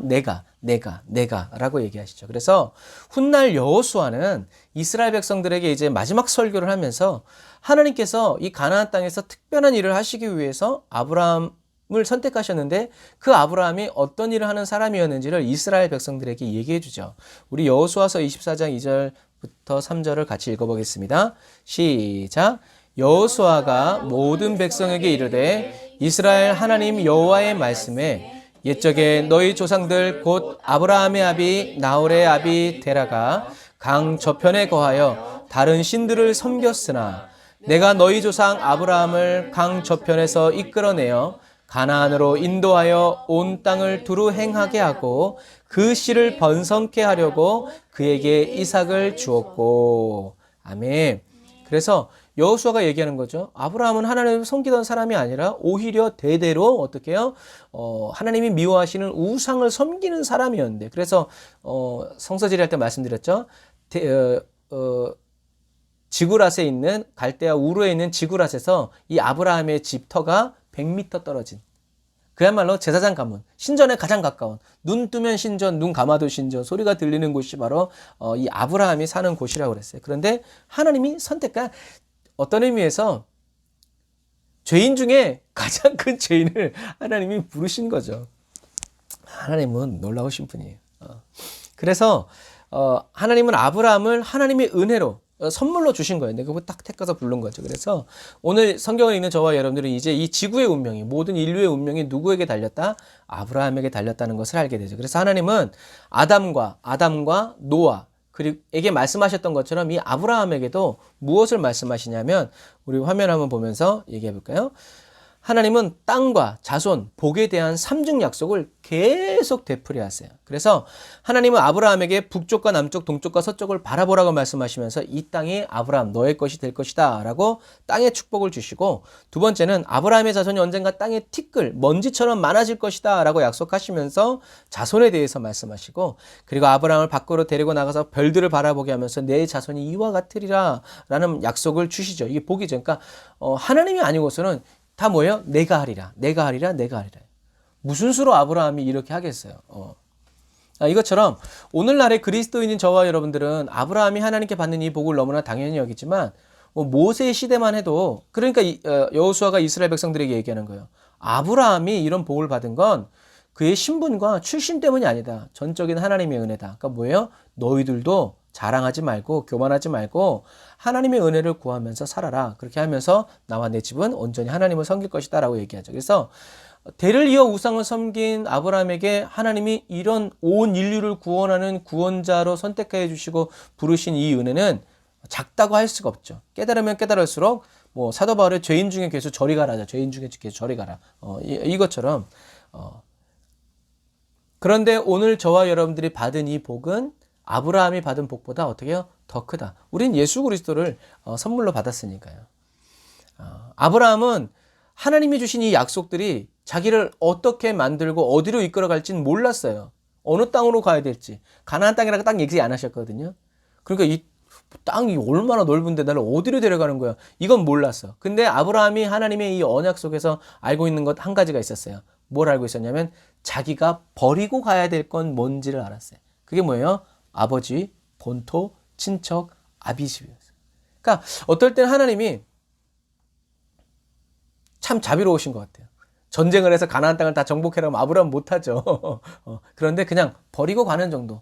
내가라고 얘기하시죠. 그래서 훗날 여호수아는 이스라엘 백성들에게 이제 마지막 설교를 하면서 하나님께서 이 가나안 땅에서 특별한 일을 하시기 위해서 아브라함을 선택하셨는데 그 아브라함이 어떤 일을 하는 사람이었는지를 이스라엘 백성들에게 얘기해 주죠. 우리 여호수아서 24장 2절부터 3절을 같이 읽어보겠습니다. 시작. 여호수아가 모든 백성에게 이르되 이스라엘 하나님 여호와의 말씀에 옛적에 너희 조상들 곧 아브라함의 아비 나홀의 아비 데라가 강 저편에 거하여 다른 신들을 섬겼으나 내가 너희 조상 아브라함을 강 저편에서 이끌어내어 가나안으로 인도하여 온 땅을 두루 행하게 하고 그 씨를 번성케 하려고 그에게 이삭을 주었고. 아멘. 그래서 여호수아가 얘기하는 거죠. 아브라함은 하나님을 섬기던 사람이 아니라 오히려 대대로 어떻게 해요? 하나님이 미워하시는 우상을 섬기는 사람이었는데, 그래서 성서지리 할 때 말씀드렸죠. 지구랏에 있는 갈대아 우르에 있는 지구랏에서 이 아브라함의 집터가 100m 떨어진, 그야말로 제사장 가문, 신전에 가장 가까운, 눈 뜨면 신전, 눈 감아도 신전, 소리가 들리는 곳이 바로 이 아브라함이 사는 곳이라고 그랬어요. 그런데 하나님이 선택한, 어떤 의미에서 죄인 중에 가장 큰 죄인을 하나님이 부르신 거죠. 하나님은 놀라우신 분이에요. 그래서 하나님은 아브라함을 하나님의 은혜로, 선물로 주신 거예요. 내가 그거 딱 택해서 부른 거죠. 그래서 오늘 성경을 읽는 저와 여러분들은 이제 이 지구의 운명이, 모든 인류의 운명이 누구에게 달렸다? 아브라함에게 달렸다는 것을 알게 되죠. 그래서 하나님은 아담과 노아 그리고 에게 말씀하셨던 것처럼 이 아브라함에게도 무엇을 말씀하시냐면, 우리 화면 한번 보면서 얘기해 볼까요? 하나님은 땅과 자손, 복에 대한 삼중 약속을 계속 되풀이 하세요. 그래서 하나님은 아브라함에게 북쪽과 남쪽, 동쪽과 서쪽을 바라보라고 말씀하시면서 이 땅이 아브라함 너의 것이 될 것이다 라고 땅의 축복을 주시고, 두 번째는 아브라함의 자손이 언젠가 땅의 티끌, 먼지처럼 많아질 것이다 라고 약속하시면서 자손에 대해서 말씀하시고, 그리고 아브라함을 밖으로 데리고 나가서 별들을 바라보게 하면서 내 자손이 이와 같으리라 라는 약속을 주시죠. 이게 복이죠. 그러니까 하나님이 아니고서는 다 뭐예요? 내가 하리라. 무슨 수로 아브라함이 이렇게 하겠어요? 이것처럼 오늘날의 그리스도인인 저와 여러분들은 아브라함이 하나님께 받는 이 복을 너무나 당연히 여기지만, 모세의 시대만 해도, 그러니까 여호수아가 이스라엘 백성들에게 얘기하는 거예요. 아브라함이 이런 복을 받은 건 그의 신분과 출신 때문이 아니다. 전적인 하나님의 은혜다. 그러니까 뭐예요? 너희들도 자랑하지 말고 교만하지 말고 하나님의 은혜를 구하면서 살아라. 그렇게 하면서 나와 내 집은 온전히 하나님을 섬길 것이다 라고 얘기하죠. 그래서 대를 이어 우상을 섬긴 아브라함에게 하나님이 이런 온 인류를 구원하는 구원자로 선택해 주시고 부르신 이 은혜는 작다고 할 수가 없죠. 깨달으면 깨달을수록 사도 바울의 죄인 중에 괴수 저리 가라죠. 죄인 중에 괴수 저리 가라. 이것처럼 그런데 오늘 저와 여러분들이 받은 이 복은 아브라함이 받은 복보다 어떻게 해요? 더 크다. 우린 예수 그리스도를 선물로 받았으니까요. 아브라함은 하나님이 주신 이 약속들이 자기를 어떻게 만들고 어디로 이끌어갈지는 몰랐어요. 어느 땅으로 가야 될지. 가나안 땅이라고 딱 얘기 안 하셨거든요. 그러니까 이 땅이 얼마나 넓은데 나를 어디로 데려가는 거야? 이건 몰랐어. 근데 아브라함이 하나님의 이 언약 속에서 알고 있는 것 한 가지가 있었어요. 뭘 알고 있었냐면 자기가 버리고 가야 될 건 뭔지를 알았어요. 그게 뭐예요? 아버지, 본토, 친척, 아비집이었어요. 그러니까 어떨 땐 하나님이 참 자비로우신 것 같아요. 전쟁을 해서 가나안 땅을 다 정복해라면 아브라함 못하죠. 그런데 그냥 버리고 가는 정도,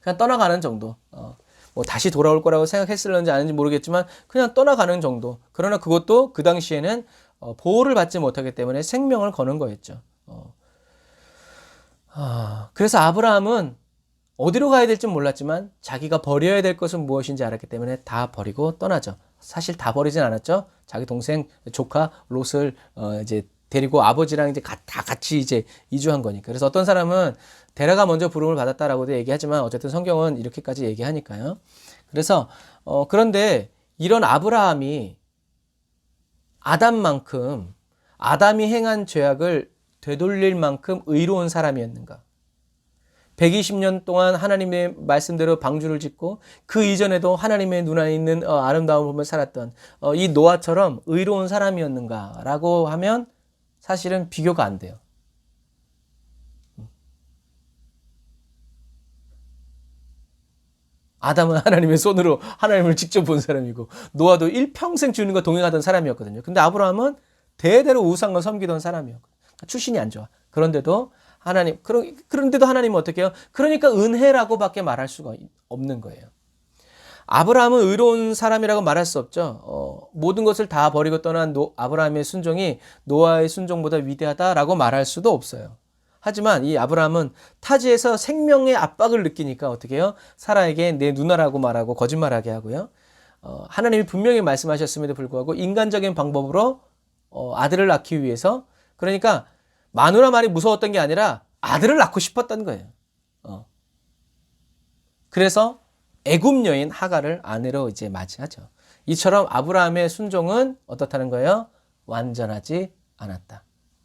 그냥 떠나가는 정도, 다시 돌아올 거라고 생각했을는지 아닌지 모르겠지만 그냥 떠나가는 정도. 그러나 그것도 그 당시에는 보호를 받지 못하기 때문에 생명을 거는 거였죠. 그래서 아브라함은 어디로 가야 될지 몰랐지만 자기가 버려야 될 것은 무엇인지 알았기 때문에 다 버리고 떠나죠. 사실 다 버리진 않았죠. 자기 동생 조카 롯을 이제 데리고 아버지랑 이제 다 같이 이제 이주한 거니까. 그래서 어떤 사람은 데라가 먼저 부름을 받았다라고도 얘기하지만 어쨌든 성경은 이렇게까지 얘기하니까요. 그래서 그런데 이런 아브라함이 아담이 행한 죄악을 되돌릴 만큼 의로운 사람이었는가? 120년 동안 하나님의 말씀대로 방주를 짓고 그 이전에도 하나님의 눈안에 있는 아름다움을 보며 살았던 이 노아처럼 의로운 사람이었는가라고 하면 사실은 비교가 안 돼요. 아담은 하나님의 손으로 하나님을 직접 본 사람이고 노아도 일평생 주님과 동행하던 사람이었거든요. 근데 아브라함은 대대로 우상을 섬기던 사람이었거든요. 출신이 안 좋아. 그런데도 하나님은 어떻게 해요? 그러니까 은혜라고밖에 말할 수가 없는 거예요. 아브라함은 의로운 사람이라고 말할 수 없죠. 모든 것을 다 버리고 떠난 아브라함의 순종이 노아의 순종보다 위대하다라고 말할 수도 없어요. 하지만 이 아브라함은 타지에서 생명의 압박을 느끼니까 어떻게 해요? 사라에게 내 누나라고 말하고 거짓말하게 하고요. 하나님이 분명히 말씀하셨음에도 불구하고 인간적인 방법으로 아들을 낳기 위해서, 그러니까 마누라 말이 무서웠던 게 아니라 아들을 낳고 싶었던 거예요. 그래서 애굽 여인 하갈을 아내로 이제 맞이하죠. 이처럼 아브라함의 순종은 어떻다는 거예요? 완전하지 않았다.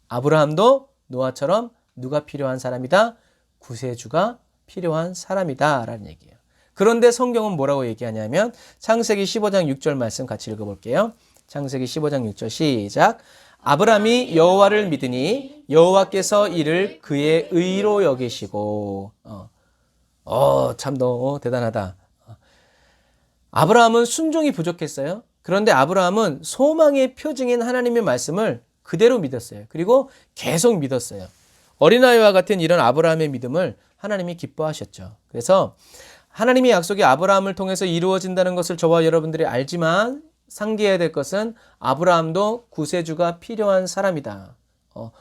아브라함도 노아처럼 누가 필요한 사람이다? 구세주가 필요한 사람이다 라는 얘기예요. 그런데 성경은 뭐라고 얘기하냐면 창세기 15장 6절 말씀 같이 읽어볼게요. 창세기 15장 6절 시작. 아브라함이 여호와를 믿으니 여호와께서 이를 그의 의로 여기시고. 참 너무 대단하다. 아브라함은 순종이 부족했어요. 그런데 아브라함은 소망의 표징인 하나님의 말씀을 그대로 믿었어요. 그리고 계속 믿었어요. 어린아이와 같은 이런 아브라함의 믿음을 하나님이 기뻐하셨죠. 그래서 하나님의 약속이 아브라함을 통해서 이루어진다는 것을 저와 여러분들이 알지만 상기해야 될 것은 아브라함도 구세주가 필요한 사람이다.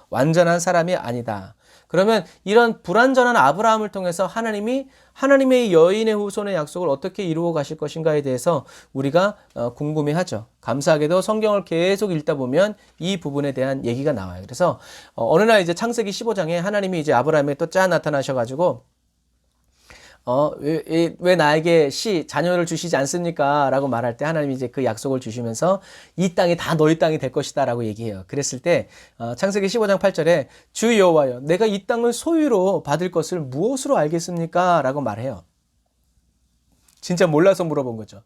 완전한 사람이 아니다. 그러면 이런 불완전한 아브라함을 통해서 하나님의 여인의 후손의 약속을 어떻게 이루어 가실 것인가에 대해서 우리가 궁금해하죠. 감사하게도 성경을 계속 읽다 보면 이 부분에 대한 얘기가 나와요. 그래서 어느 날 이제 창세기 15장에 하나님이 이제 아브라함에 또 나타나셔가지고 왜 나에게 자녀를 주시지 않습니까? 라고 말할 때 하나님이 이제 그 약속을 주시면서 이 땅이 다 너희 땅이 될 것이다 라고 얘기해요. 그랬을 때 창세기 15장 8절에 주 여호와여 내가 이 땅을 소유로 받을 것을 무엇으로 알겠습니까? 라고 말해요. 진짜 몰라서 물어본 거죠.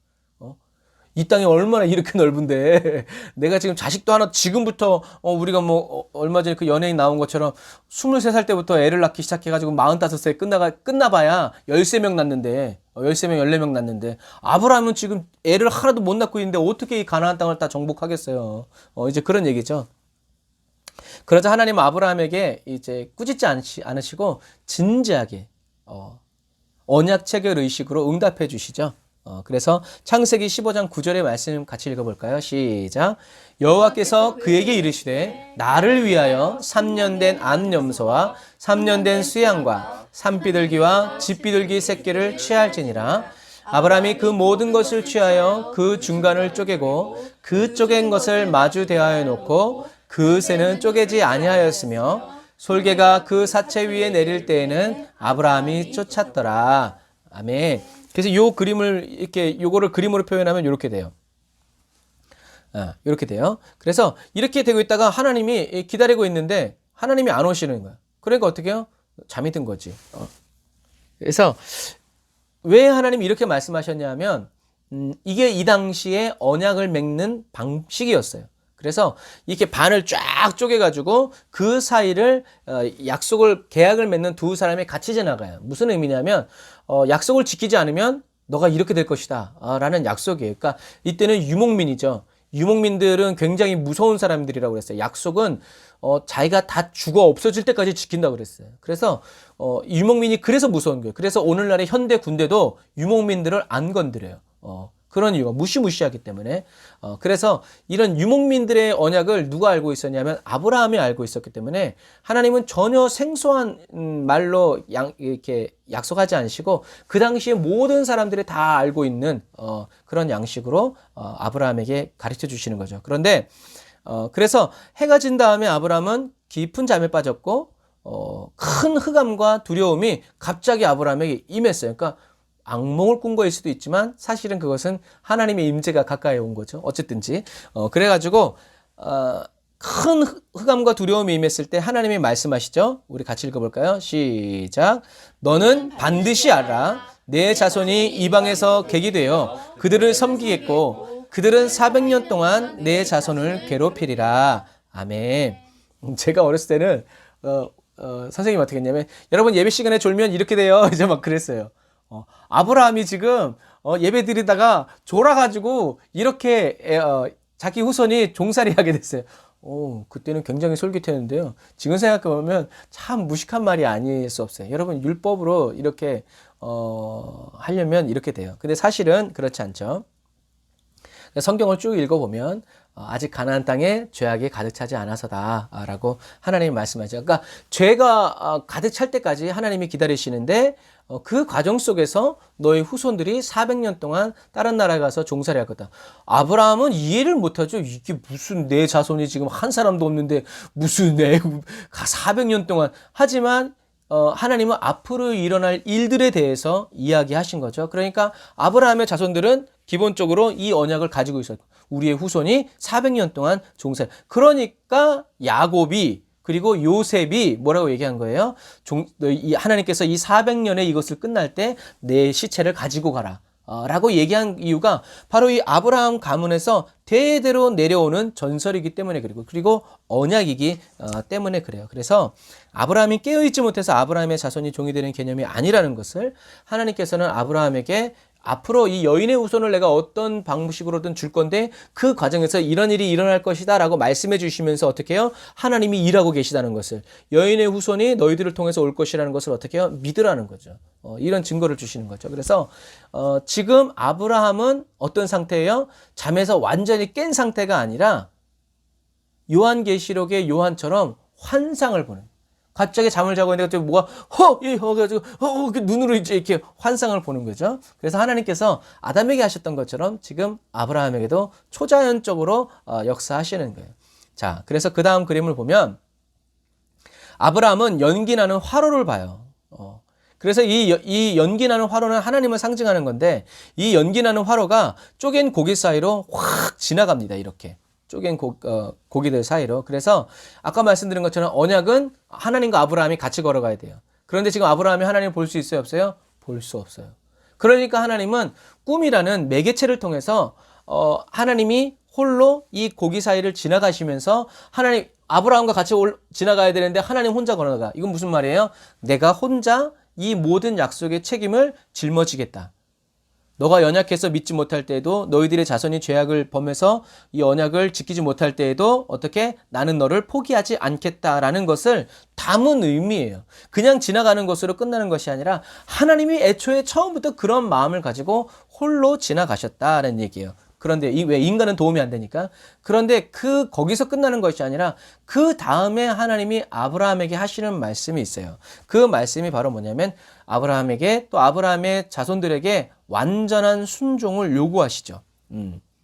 이 땅이 얼마나 이렇게 넓은데 내가 지금 자식도 하나 지금부터 우리가 뭐 얼마 전에 그 연예인 나온 것처럼 23살 때부터 애를 낳기 시작해가지고 45세에 끝나봐야 13명 낳는데 13명 14명 낳는데 아브라함은 지금 애를 하나도 못 낳고 있는데 어떻게 이 가나안 땅을 다 정복하겠어요. 이제 그런 얘기죠. 그러자 하나님은 아브라함에게 이제 꾸짖지 않으시고 진지하게 언약 체결 의식으로 응답해 주시죠. 그래서 창세기 15장 9절의 말씀 같이 읽어볼까요? 시작. 여호와께서 그에게 이르시되 나를 위하여 3년 된 암염소와 3년 된 수양과 산비둘기와 집비둘기 새끼를 취할지니라. 아브라함이 그 모든 것을 취하여 그 중간을 쪼개고 그 쪼갠 것을 마주 대하여 놓고 그 새는 쪼개지 아니하였으며 솔개가 그 사체 위에 내릴 때에는 아브라함이 쫓았더라. 아멘. 그래서 요거를 그림으로 표현하면 이렇게 돼요. 이렇게 돼요. 그래서 이렇게 되고 있다가 하나님이 기다리고 있는데 하나님이 안 오시는 거야. 그러니까 어떻게 해요? 잠이 든 거지. 그래서 왜 하나님이 이렇게 말씀하셨냐면 이게 이 당시에 언약을 맺는 방식이었어요. 그래서 이렇게 반을 쫙 쪼개가지고 그 사이를 계약을 맺는 두 사람이 같이 지나가요. 무슨 의미냐면 약속을 지키지 않으면 너가 이렇게 될 것이다 라는 약속이에요. 그러니까 이때는 유목민이죠. 유목민들은 굉장히 무서운 사람들이라고 그랬어요. 약속은 자기가 다 죽어 없어질 때까지 지킨다고 그랬어요. 그래서 유목민이 그래서 무서운 거예요. 그래서 오늘날의 현대 군대도 유목민들을 안 건드려요. 그런 이유가 무시무시하기 때문에 그래서 이런 유목민들의 언약을 누가 알고 있었냐면 아브라함이 알고 있었기 때문에 하나님은 전혀 생소한 말로 이렇게 약속하지 않으시고 그 당시에 모든 사람들이 다 알고 있는 그런 양식으로 아브라함에게 가르쳐 주시는 거죠. 그런데 그래서 해가 진 다음에 아브라함은 깊은 잠에 빠졌고 큰 흑암과 두려움이 갑자기 아브라함에게 임했어요. 그러니까 악몽을 꾼 거일 수도 있지만 사실은 그것은 하나님의 임재가 가까이 온 거죠. 어쨌든지 그래가지고 큰 흑암과 두려움이 임했을 때 하나님이 말씀하시죠. 우리 같이 읽어볼까요? 시작. 너는 반드시 알아. 내 자손이 이방에서 객이 되어 그들을 섬기겠고 그들은 400년 동안 내 자손을 괴롭히리라. 아멘. 제가 어렸을 때는 선생님이 어떻게 했냐면 여러분 예배 시간에 졸면 이렇게 돼요. 이제 막 그랬어요. 아브라함이 지금 예배 드리다가 졸아가지고 이렇게 자기 후손이 종살이 하게 됐어요. 그때는 굉장히 솔깃했는데요. 지금 생각해보면 참 무식한 말이 아닐 수 없어요. 여러분 율법으로 이렇게 하려면 이렇게 돼요. 근데 사실은 그렇지 않죠. 성경을 쭉 읽어보면 아직 가나안 땅에 죄악이 가득 차지 않아서다라고 하나님이 말씀하죠. 그러니까 죄가 가득 찰 때까지 하나님이 기다리시는데 그 과정 속에서 너희 후손들이 400년 동안 다른 나라에 가서 종살이 할 거다. 아브라함은 이해를 못하죠. 이게 무슨 내 자손이 지금 한 사람도 없는데 무슨 400년 동안. 하지만 하나님은 앞으로 일어날 일들에 대해서 이야기하신 거죠. 그러니까 아브라함의 자손들은 기본적으로 이 언약을 가지고 있었고 우리의 후손이 400년 동안 종살. 그러니까 야곱이 그리고 요셉이 뭐라고 얘기한 거예요? 하나님께서 이 400년의 이것을 끝날 때 내 시체를 가지고 가라. 라고 얘기한 이유가 바로 이 아브라함 가문에서 대대로 내려오는 전설이기 때문에 그리고 언약이기 때문에 그래요. 그래서 아브라함이 깨어있지 못해서 아브라함의 자손이 종이 되는 개념이 아니라는 것을 하나님께서는 아브라함에게 앞으로 이 여인의 후손을 내가 어떤 방식으로든 줄 건데 그 과정에서 이런 일이 일어날 것이다 라고 말씀해 주시면서 어떻게 해요? 하나님이 일하고 계시다는 것을, 여인의 후손이 너희들을 통해서 올 것이라는 것을 어떻게 해요? 믿으라는 거죠. 이런 증거를 주시는 거죠. 그래서 지금 아브라함은 어떤 상태예요? 잠에서 완전히 깬 상태가 아니라 요한계시록의 요한처럼 환상을 보는, 갑자기 잠을 자고 있는데 갑자기 뭐가 해가지고 눈으로 이제 이렇게 환상을 보는 거죠. 그래서 하나님께서 아담에게 하셨던 것처럼 지금 아브라함에게도 초자연적으로 역사하시는 거예요. 자, 그래서 그 다음 그림을 보면 아브라함은 연기나는 화로를 봐요. 그래서 이 연기나는 화로는 하나님을 상징하는 건데, 이 연기나는 화로가 쪼갠 고기 사이로 확 지나갑니다. 이렇게 쪼갠 고기들 사이로. 그래서 아까 말씀드린 것처럼 언약은 하나님과 아브라함이 같이 걸어가야 돼요. 그런데 지금 아브라함이 하나님을 볼 수 있어요, 없어요? 볼 수 없어요. 그러니까 하나님은 꿈이라는 매개체를 통해서 하나님이 홀로 이 고기 사이를 지나가시면서, 하나님 아브라함과 같이 지나가야 되는데 하나님 혼자 걸어가. 이건 무슨 말이에요? 내가 혼자 이 모든 약속의 책임을 짊어지겠다. 너가 연약해서 믿지 못할 때에도, 너희들의 자손이 죄악을 범해서 이 언약을 지키지 못할 때에도 어떻게 나는 너를 포기하지 않겠다라는 것을 담은 의미예요. 그냥 지나가는 것으로 끝나는 것이 아니라 하나님이 애초에 처음부터 그런 마음을 가지고 홀로 지나가셨다는 얘기예요. 그런데 왜 인간은 도움이 안 되니까. 그런데 거기서 끝나는 것이 아니라 그 다음에 하나님이 아브라함에게 하시는 말씀이 있어요. 그 말씀이 바로 뭐냐면 아브라함에게, 또 아브라함의 자손들에게 완전한 순종을 요구하시죠.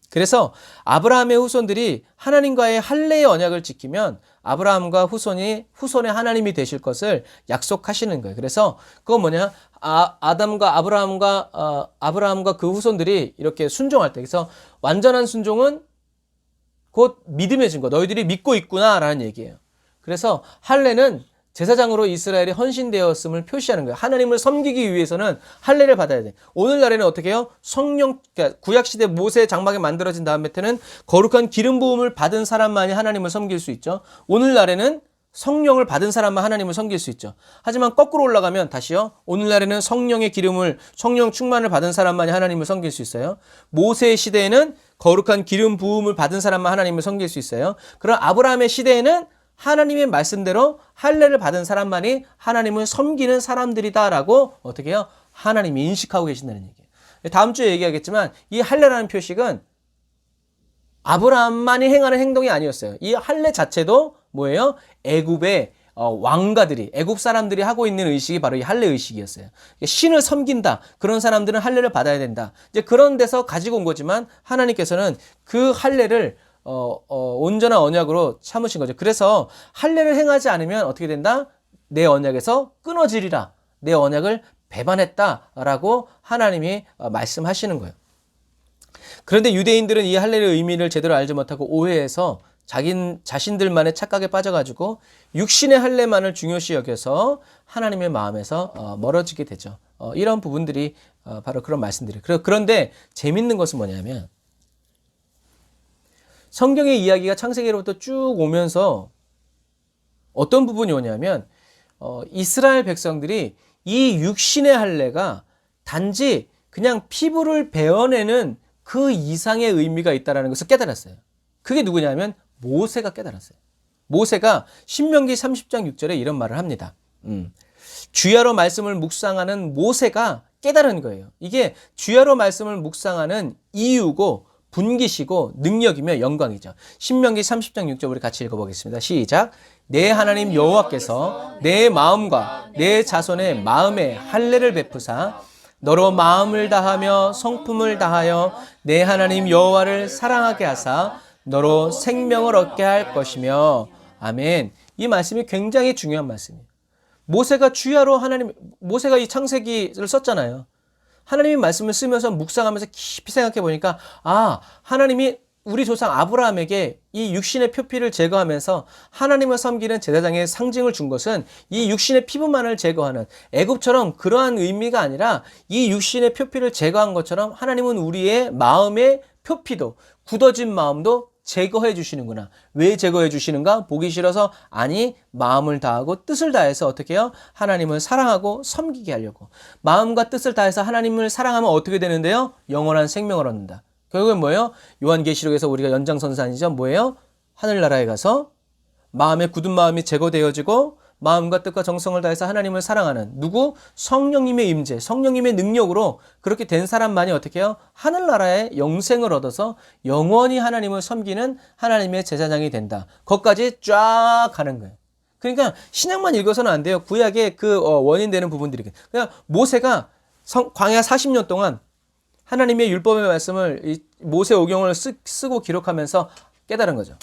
그래서 아브라함의 후손들이 하나님과의 할례의 언약을 지키면 아브라함과 후손의 하나님이 되실 것을 약속하시는 거예요. 그래서 그건 뭐냐? 아담과 아브라함과 그 후손들이 이렇게 순종할 때, 그래서 완전한 순종은 곧 믿음의 증거, 너희들이 믿고 있구나라는 얘기예요. 그래서 할례는 제사장으로 이스라엘이 헌신되었음을 표시하는 거예요. 하나님을 섬기기 위해서는 할례를 받아야 돼. 오늘날에는 어떻게 해요? 그러니까 구약시대 모세 장막에 만들어진 다음부터는 거룩한 기름 부음을 받은 사람만이 하나님을 섬길 수 있죠. 오늘날에는 성령을 받은 사람만 하나님을 섬길 수 있죠. 하지만 거꾸로 올라가면 다시요, 오늘날에는 성령 충만을 받은 사람만이 하나님을 섬길 수 있어요. 모세의 시대에는 거룩한 기름 부음을 받은 사람만 하나님을 섬길 수 있어요. 그럼 아브라함의 시대에는 하나님의 말씀대로 할례를 받은 사람만이 하나님을 섬기는 사람들이다라고 어떻게 해요? 하나님이 인식하고 계신다는 얘기예요. 다음 주에 얘기하겠지만 이 할례라는 표식은 아브라함만이 행하는 행동이 아니었어요. 이 할례 자체도 뭐예요? 애굽의 왕가들이, 애굽 사람들이 하고 있는 의식이 바로 이 할례 의식이었어요. 신을 섬긴다, 그런 사람들은 할례를 받아야 된다. 이제 그런 데서 가지고 온 거지만 하나님께서는 그 할례를 온전한 언약으로 참으신 거죠. 그래서 할례를 행하지 않으면 어떻게 된다? 내 언약에서 끊어지리라. 내 언약을 배반했다라고 하나님이 말씀하시는 거예요. 그런데 유대인들은 이 할례의 의미를 제대로 알지 못하고 오해해서 자신들만의 착각에 빠져가지고 육신의 할례만을 중요시 여겨서 하나님의 마음에서 멀어지게 되죠. 이런 부분들이 바로 그런 말씀들이에요. 그런데 재밌는 것은 뭐냐면, 성경의 이야기가 창세기로부터 쭉 오면서 어떤 부분이 오냐면 이스라엘 백성들이 이 육신의 할례가 단지 그냥 피부를 베어내는 그 이상의 의미가 있다는 것을 깨달았어요. 그게 누구냐면 모세가 깨달았어요. 모세가 신명기 30장 6절에 이런 말을 합니다. 주야로 말씀을 묵상하는 모세가 깨달은 거예요. 이게 주야로 말씀을 묵상하는 이유고 분기시고 능력이며 영광이죠. 신명기 30장 6절 우리 같이 읽어보겠습니다. 시작. 내 하나님 여호와께서 내 마음과 내 자손의 마음에 할례를 베푸사 너로 마음을 다하며 성품을 다하여 내 하나님 여호와를 사랑하게 하사 너로 생명을 얻게 할 것이며. 아멘. 이 말씀이 굉장히 중요한 말씀이에요. 모세가 모세가 이 창세기를 썼잖아요. 하나님의 말씀을 쓰면서 묵상하면서 깊이 생각해 보니까, 하나님이 우리 조상 아브라함에게 이 육신의 표피를 제거하면서 하나님을 섬기는 제사장의 상징을 준 것은 이 육신의 피부만을 제거하는, 애굽처럼 그러한 의미가 아니라 이 육신의 표피를 제거한 것처럼 하나님은 우리의 마음의 표피도, 굳어진 마음도 제거해 주시는구나. 왜 제거해 주시는가? 보기 싫어서 아니 마음을 다하고 뜻을 다해서 어떻게 해요? 하나님을 사랑하고 섬기게 하려고. 마음과 뜻을 다해서 하나님을 사랑하면 어떻게 되는데요? 영원한 생명을 얻는다. 결국엔 뭐예요? 요한계시록에서 우리가 연장선상이죠. 뭐예요? 하늘나라에 가서 마음의 굳은 마음이 제거되어지고 마음과 뜻과 정성을 다해서 하나님을 사랑하는 누구? 성령님의 임재, 성령님의 능력으로 그렇게 된 사람만이 어떻게 해요? 하늘나라의 영생을 얻어서 영원히 하나님을 섬기는 하나님의 제사장이 된다. 거기까지 쫙 가는 거예요. 그러니까 신약만 읽어서는 안 돼요. 구약의 그 원인 되는 부분들이. 그냥 모세가 광야 40년 동안 하나님의 율법의 말씀을 모세 오경을 쓰고 기록하면서 깨달은 거죠.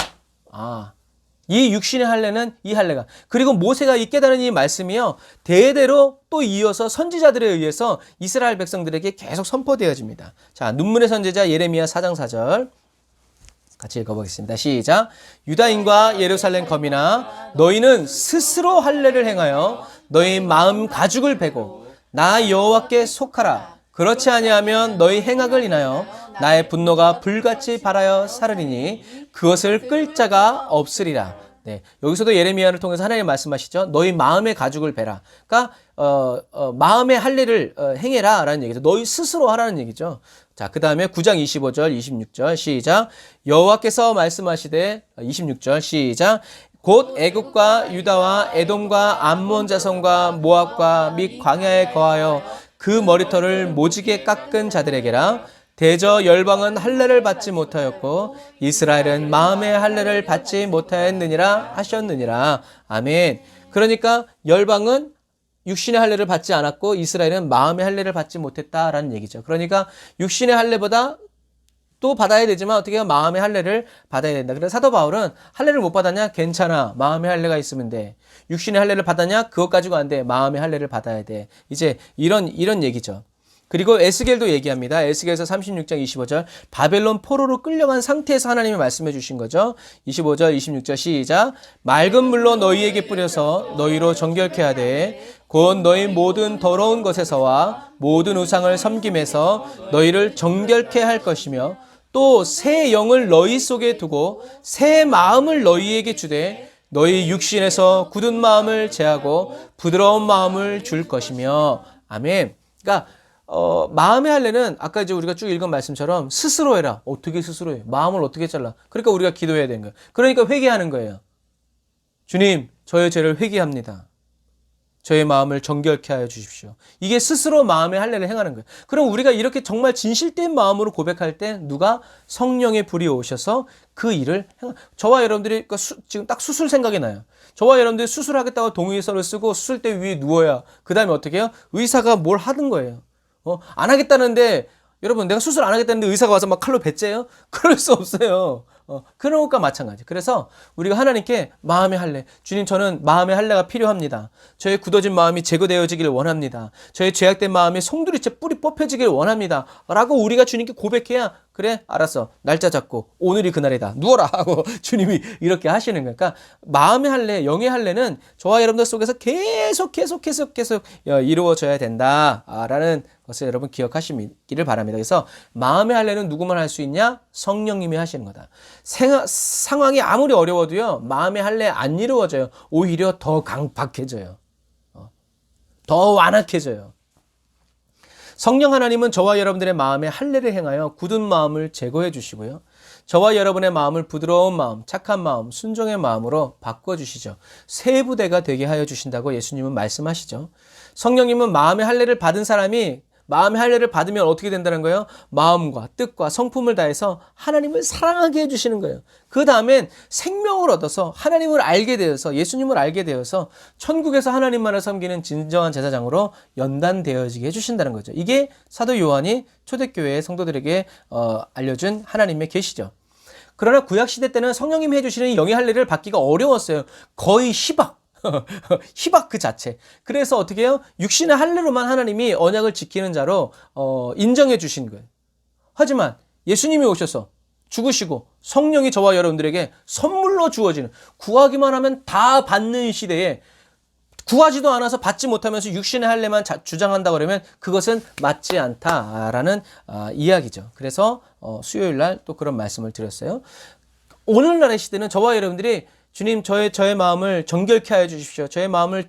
이 육신의 할례는 이 할례가. 그리고 모세가 이 깨달은 이 말씀이요. 대대로 또 이어서 선지자들에 의해서 이스라엘 백성들에게 계속 선포되어집니다. 자, 눈물의 선지자 예레미야 4장 4절. 같이 읽어보겠습니다. 시작. 유다인과 예루살렘 거민아 너희는 스스로 할례를 행하여 너희 마음 가죽을 베고 나 여호와께 속하라. 그렇지 아니하면 너희 행악을 인하여 나의 분노가 불같이 발하여 사르리니 그것을 끌 자가 없으리라. 네, 여기서도 예레미야를 통해서 하나님 말씀하시죠. 너희 마음의 가죽을 베라. 그러니까 마음의 할례를 행해라 라는 얘기죠. 너희 스스로 하라는 얘기죠. 자, 그 다음에 9장 25절 26절 시작. 여호와께서 말씀하시되 26절 시작. 곧 애굽과 유다와 에돔과 암몬 자손과 모압과 및 광야에 거하여 그 머리털을 모지게 깎은 자들에게라. 대저 열방은 할례를 받지 못하였고 이스라엘은 마음의 할례를 받지 못하였느니라 하셨느니라. 아멘. 그러니까 열방은 육신의 할례를 받지 않았고 이스라엘은 마음의 할례를 받지 못했다라는 얘기죠. 그러니까 육신의 할례보다 또 받아야 되지만 어떻게 해요? 마음의 할례를 받아야 된다. 그래서 사도 바울은 할례를 못 받았냐? 괜찮아. 마음의 할례가 있으면 돼. 육신의 할례를 받았냐? 그것 가지고 안 돼. 마음의 할례를 받아야 돼. 이제 이런 얘기죠. 그리고 에스겔도 얘기합니다. 에스겔에서 36장 25절 바벨론 포로로 끌려간 상태에서 하나님이 말씀해 주신 거죠. 25절 26절 시작. 맑은 물로 너희에게 뿌려서 너희로 정결케 하되 곧 너희 모든 더러운 것에서와 모든 우상을 섬김에서 너희를 정결케 할 것이며 또 새 영을 너희 속에 두고 새 마음을 너희에게 주되 너희 육신에서 굳은 마음을 제하고 부드러운 마음을 줄 것이며. 아멘. 그러니까 마음의 할례는 아까 이제 우리가 쭉 읽은 말씀처럼 스스로 해라. 어떻게 스스로 해? 마음을 어떻게 잘라? 그러니까 우리가 기도해야 되는 거예요. 그러니까 회개하는 거예요. 주님, 저의 죄를 회개합니다. 저의 마음을 정결케 하여 주십시오. 이게 스스로 마음의 할례를 행하는 거예요. 그럼 우리가 이렇게 정말 진실된 마음으로 고백할 때 누가? 성령의 불이 오셔서 그 일을 저와 여러분들이 지금 딱 수술 생각이 나요. 저와 여러분들이 수술하겠다고 동의서를 쓰고 수술대 위에 누워야 그 다음에 어떻게 해요? 의사가 뭘 하는 거예요. 안 하겠다는데 여러분 내가 수술 안 하겠다는데 의사가 와서 막 칼로 배째요? 그럴 수 없어요. 그런 것과 마찬가지. 그래서 우리가 하나님께 마음의 할례, 주님 저는 마음의 할례가 필요합니다. 저의 굳어진 마음이 제거되어지기를 원합니다. 저의 죄악된 마음이 송두리째 뿌리 뽑혀지기를 원합니다. 라고 우리가 주님께 고백해야 그래 알았어 날짜 잡고 오늘이 그날이다 누워라 하고 주님이 이렇게 하시는 거예요. 그러니까 마음의 할례, 영의 할례는 저와 여러분들 속에서 계속 이루어져야 된다라는 것을 여러분 기억하시기를 바랍니다. 그래서 마음의 할례는 누구만 할 수 있냐? 성령님이 하시는 거다. 상황이 아무리 어려워도요 마음의 할례 안 이루어져요. 오히려 더 강박해져요. 더 완악해져요. 성령 하나님은 저와 여러분들의 마음에 할례를 행하여 굳은 마음을 제거해 주시고요. 저와 여러분의 마음을 부드러운 마음, 착한 마음, 순종의 마음으로 바꿔주시죠. 새 부대가 되게 하여 주신다고 예수님은 말씀하시죠. 성령님은 마음의 할례를 받은 사람이 마음의 할례를 받으면 어떻게 된다는 거예요? 마음과 뜻과 성품을 다해서 하나님을 사랑하게 해주시는 거예요. 그 다음엔 생명을 얻어서 하나님을 알게 되어서 예수님을 알게 되어서 천국에서 하나님만을 섬기는 진정한 제사장으로 연단되어지게 해주신다는 거죠. 이게 사도 요한이 초대교회 성도들에게 알려준 하나님의 계시죠. 그러나 구약시대 때는 성령님이 해주시는 영의 할례를 받기가 어려웠어요. 거의 희박. 희박 그 자체. 그래서 어떻게 해요? 육신의 할례로만 하나님이 언약을 지키는 자로 인정해 주신 거예요. 하지만 예수님이 오셔서 죽으시고 성령이 저와 여러분들에게 선물로 주어지는, 구하기만 하면 다 받는 시대에 구하지도 않아서 받지 못하면서 육신의 할례만 주장한다 그러면 그것은 맞지 않다라는 이야기죠. 그래서 수요일 날 또 그런 말씀을 드렸어요. 오늘날의 시대는 저와 여러분들이 주님 저의 마음을 정결케 하여 주십시오. 저의 마음을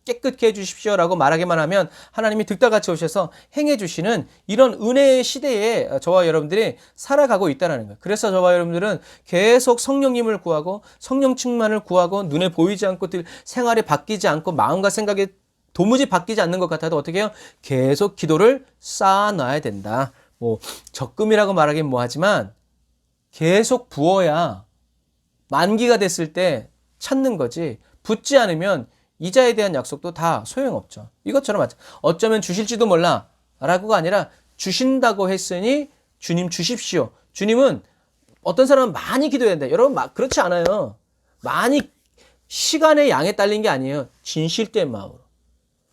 깨끗게 해 주십시오라고 말하기만 하면 하나님이 득달같이 오셔서 행해 주시는 이런 은혜의 시대에 저와 여러분들이 살아가고 있다는 거예요. 그래서 저와 여러분들은 계속 성령님을 구하고 성령 충만을 구하고 눈에 보이지 않고 생활이 바뀌지 않고 마음과 생각이 도무지 바뀌지 않는 것 같아도 어떻게 해요? 계속 기도를 쌓아놔야 된다. 뭐 적금이라고 말하긴 뭐하지만 계속 부어야 만기가 됐을 때 찾는 거지, 붙지 않으면 이자에 대한 약속도 다 소용없죠. 이것처럼 어쩌면 주실지도 몰라 라고가 아니라 주신다고 했으니 주님 주십시오. 주님은 어떤 사람은 많이 기도해야 된다. 여러분 그렇지 않아요. 많이 시간의 양에 딸린 게 아니에요. 진실된 마음으로.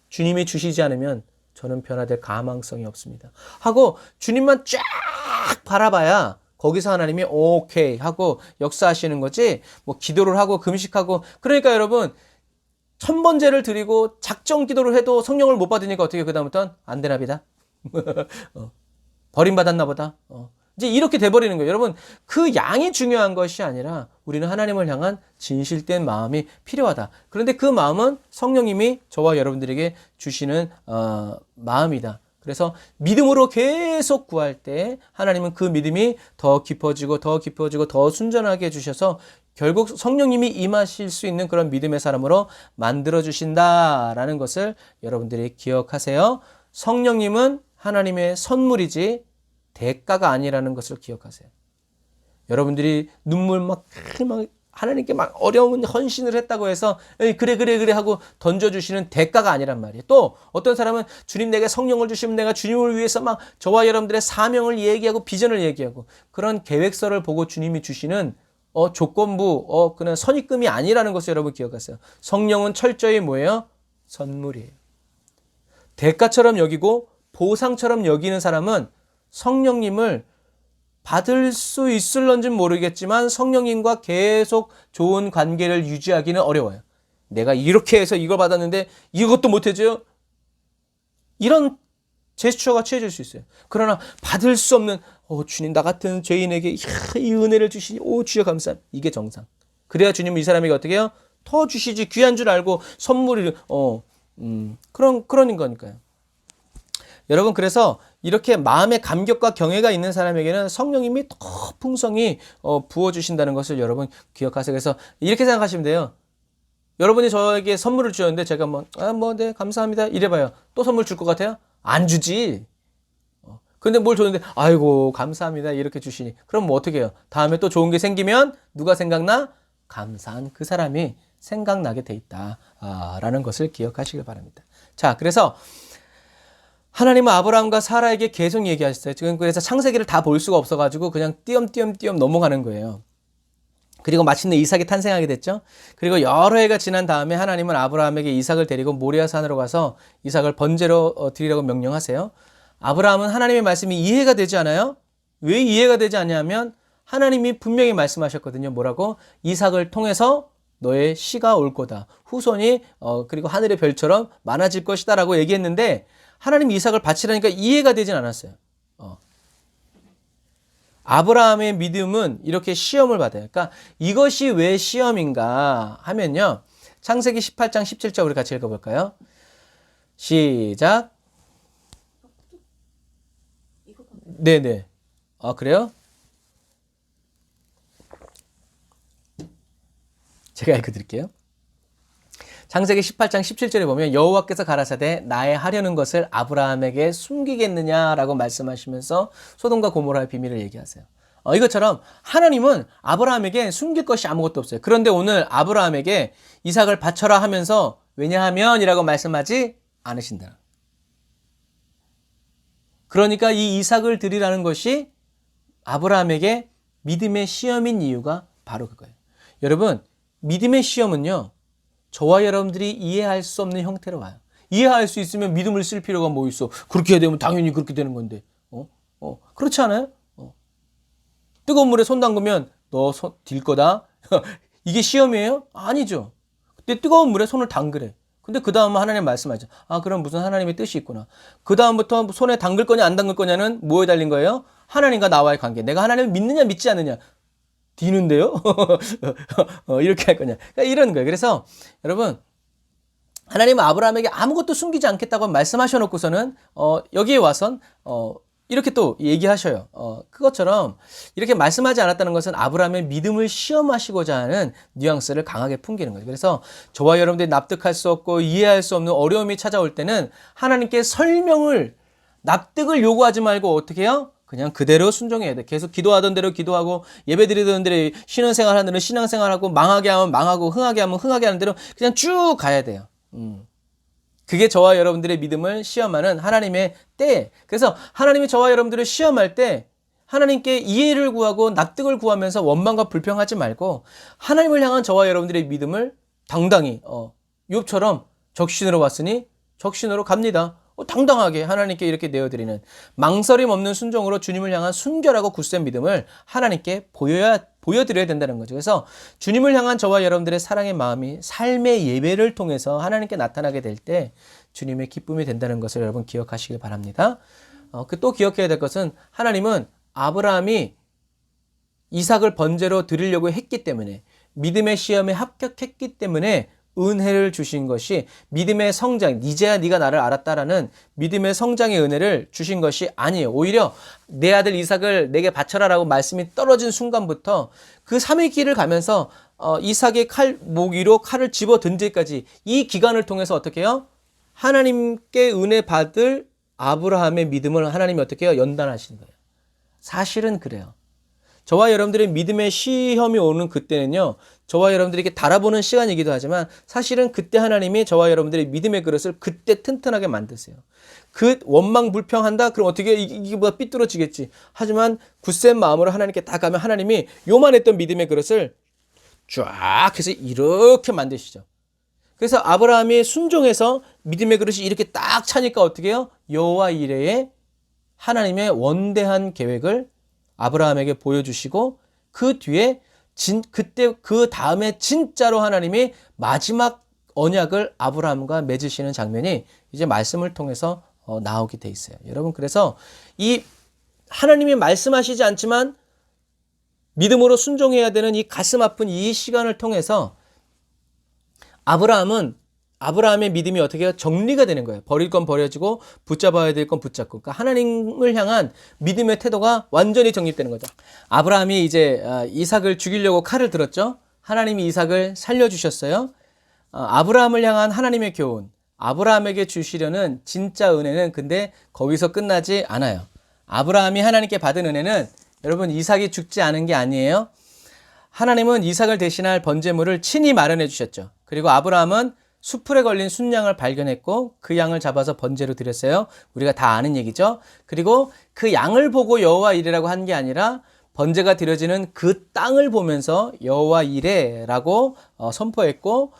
주님이 주시지 않으면 저는 변화될 가망성이 없습니다 하고 주님만 쫙 바라봐야 거기서 하나님이 오케이 하고 역사하시는 거지, 뭐 기도를 하고 금식하고. 그러니까 여러분 1000번제를 드리고 작정 기도를 해도 성령을 못 받으니까 어떻게 그다음부터는 안 되나 보다. 버림받았나 보다. 이제 이렇게 돼버리는 거예요. 여러분 그 양이 중요한 것이 아니라 우리는 하나님을 향한 진실된 마음이 필요하다. 그런데 그 마음은 성령님이 저와 여러분들에게 주시는 마음이다. 그래서 믿음으로 계속 구할 때 하나님은 그 믿음이 더 깊어지고 더 깊어지고 더 순전하게 해주셔서 결국 성령님이 임하실 수 있는 그런 믿음의 사람으로 만들어주신다라는 것을 여러분들이 기억하세요. 성령님은 하나님의 선물이지 대가가 아니라는 것을 기억하세요. 여러분들이 눈물 막 하나님께 막 어려운 헌신을 했다고 해서 그래 하고 던져주시는 대가가 아니란 말이에요. 또 어떤 사람은 주님 내게 성령을 주시면 내가 주님을 위해서 막 저와 여러분들의 사명을 얘기하고 비전을 얘기하고 그런 계획서를 보고 주님이 주시는 조건부 그냥 선입금이 아니라는 것을 여러분 기억하세요. 성령은 철저히 뭐예요? 선물이에요. 대가처럼 여기고 보상처럼 여기는 사람은 성령님을 받을 수 있을런지는 모르겠지만 성령님과 계속 좋은 관계를 유지하기는 어려워요. 내가 이렇게 해서 이걸 받았는데 이것도 못 해줘요? 이런 제스처가 취해질 수 있어요. 그러나 받을 수 없는 주님 나 같은 죄인에게 이 은혜를 주시니 주여 감사합니다. 이게 정상. 그래야 주님은 이 사람에게 어떻게 해요? 더 주시지. 귀한 줄 알고 선물을 그런 거니까요. 여러분 그래서 이렇게 마음의 감격과 경외가 있는 사람에게는 성령님이 더 풍성히 부어주신다는 것을 여러분 기억하세요. 그래서 이렇게 생각하시면 돼요. 여러분이 저에게 선물을 주셨는데 제가 네 감사합니다 이래봐요. 또 선물 줄 것 같아요? 안 주지. 근데 뭘 줬는데 아이고 감사합니다 이렇게 주시니 그럼 뭐 어떻게 해요? 다음에 또 좋은 게 생기면 누가 생각나? 감사한 그 사람이 생각나게 돼 있다 라는 것을 기억하시길 바랍니다. 자, 그래서 하나님은 아브라함과 사라에게 계속 얘기하셨어요. 지금 그래서 창세기를 다 볼 수가 없어가지고 그냥 띄엄띄엄 넘어가는 거예요. 그리고 마침내 이삭이 탄생하게 됐죠. 그리고 여러 해가 지난 다음에 하나님은 아브라함에게 이삭을 데리고 모리아 산으로 가서 이삭을 번제로 드리라고 명령하세요. 아브라함은 하나님의 말씀이 이해가 되지 않아요? 왜 이해가 되지 않냐면 하나님이 분명히 말씀하셨거든요. 뭐라고? 이삭을 통해서 너의 씨가 올 거다. 후손이 그리고 하늘의 별처럼 많아질 것이다 라고 얘기했는데 하나님이 이삭을 바치라니까 이해가 되진 않았어요. 아브라함의 믿음은 이렇게 시험을 받아요. 그러니까 이것이 왜 시험인가 하면요. 창세기 18장 17절 우리 같이 읽어볼까요? 시작. 네네. 그래요? 제가 읽어드릴게요. 창세기 18장 17절에 보면 여호와께서 가라사대 나의 하려는 것을 아브라함에게 숨기겠느냐라고 말씀하시면서 소돔과 고모라의 비밀을 얘기하세요. 이것처럼 하나님은 아브라함에게 숨길 것이 아무것도 없어요. 그런데 오늘 아브라함에게 이삭을 바쳐라 하면서 왜냐하면이라고 말씀하지 않으신다. 그러니까 이 이삭을 드리라는 것이 아브라함에게 믿음의 시험인 이유가 바로 그거예요. 여러분, 믿음의 시험은요. 저와 여러분들이 이해할 수 없는 형태로 와요. 이해할 수 있으면 믿음을 쓸 필요가 뭐 있어. 그렇게 해야 되면 당연히 그렇게 되는 건데. 그렇지 않아요? 뜨거운 물에 손 담그면 너 손 딜 거다. 이게 시험이에요? 아니죠. 그때 뜨거운 물에 손을 담그래. 근데 그 다음은 하나님 말씀하죠. 그럼 무슨 하나님의 뜻이 있구나. 그 다음부터 손에 담글 거냐 안 담글 거냐는 뭐에 달린 거예요? 하나님과 나와의 관계. 내가 하나님을 믿느냐 믿지 않느냐. 뒤는데요? 이렇게 할 거냐. 그러니까 이런 거예요. 그래서 여러분, 하나님은 아브라함에게 아무것도 숨기지 않겠다고 말씀하셔놓고서는 여기에 와선 이렇게 또 얘기하셔요. 그것처럼 이렇게 말씀하지 않았다는 것은 아브라함의 믿음을 시험하시고자 하는 뉘앙스를 강하게 풍기는 거죠. 그래서 저와 여러분들이 납득할 수 없고 이해할 수 없는 어려움이 찾아올 때는 하나님께 설명을, 납득을 요구하지 말고 어떻게 해요? 그냥 그대로 순종해야 돼. 계속 기도하던 대로 기도하고, 예배 드리던 대로 신앙생활 하는 대로 신앙생활하고, 망하게 하면 망하고, 흥하게 하면 흥하게 하는 대로 그냥 쭉 가야 돼요. 그게 저와 여러분들의 믿음을 시험하는 하나님의 때. 그래서 하나님이 저와 여러분들을 시험할 때 하나님께 이해를 구하고 납득을 구하면서 원망과 불평하지 말고 하나님을 향한 저와 여러분들의 믿음을 당당히 욥처럼 적신으로 왔으니 적신으로 갑니다. 당당하게 하나님께 이렇게 내어드리는 망설임 없는 순종으로 주님을 향한 순결하고 굳센 믿음을 하나님께 보여드려야 된다는 거죠. 그래서 주님을 향한 저와 여러분들의 사랑의 마음이 삶의 예배를 통해서 하나님께 나타나게 될 때 주님의 기쁨이 된다는 것을 여러분 기억하시길 바랍니다. 또 기억해야 될 것은 하나님은 아브라함이 이삭을 번제로 드리려고 했기 때문에, 믿음의 시험에 합격했기 때문에 은혜를 주신 것이, 믿음의 성장, 이제야 네가 나를 알았다라는 믿음의 성장의 은혜를 주신 것이 아니에요. 오히려 내 아들 이삭을 내게 바쳐라라고 말씀이 떨어진 순간부터 그 3의 길을 가면서 이삭의 목 위로 칼을 집어 던질까지 이 기간을 통해서 어떻게 해요? 하나님께 은혜 받을 아브라함의 믿음을 하나님이 어떻게 해요? 연단하시는 거예요. 사실은 그래요. 저와 여러분들의 믿음의 시험이 오는 그때는요, 저와 여러분들이 이렇게 달아보는 시간이기도 하지만 사실은 그때 하나님이 저와 여러분들의 믿음의 그릇을 그때 튼튼하게 만드세요. 그 원망 불평한다? 그럼 어떻게 이게 뭐가 삐뚤어지겠지. 하지만 굳센 마음으로 하나님께 딱 가면 하나님이 요만했던 믿음의 그릇을 쫙 해서 이렇게 만드시죠. 그래서 아브라함이 순종해서 믿음의 그릇이 이렇게 딱 차니까 어떻게 해요? 여호와 이레에 하나님의 원대한 계획을 아브라함에게 보여주시고, 그 뒤에 그때 그 다음에 진짜로 하나님이 마지막 언약을 아브라함과 맺으시는 장면이 이제 말씀을 통해서 나오게 돼 있어요. 여러분, 그래서 이 하나님이 말씀하시지 않지만 믿음으로 순종해야 되는 이 가슴 아픈 이 시간을 통해서 아브라함의 믿음이 어떻게 해요? 정리가 되는 거예요. 버릴 건 버려지고 붙잡아야 될 건 붙잡고. 그러니까 하나님을 향한 믿음의 태도가 완전히 정립되는 거죠. 아브라함이 이제 이삭을 죽이려고 칼을 들었죠. 하나님이 이삭을 살려주셨어요. 아브라함을 향한 하나님의 교훈, 아브라함에게 주시려는 진짜 은혜는 근데 거기서 끝나지 않아요. 아브라함이 하나님께 받은 은혜는 여러분 이삭이 죽지 않은 게 아니에요. 하나님은 이삭을 대신할 번제물을 친히 마련해 주셨죠. 그리고 아브라함은 수풀에 걸린 순양을 발견했고 그 양을 잡아서 번제로 드렸어요. 우리가 다 아는 얘기죠. 그리고 그 양을 보고 여호와 이레라고 한 게 아니라 번제가 드려지는 그 땅을 보면서 여호와 이레라고 선포했고,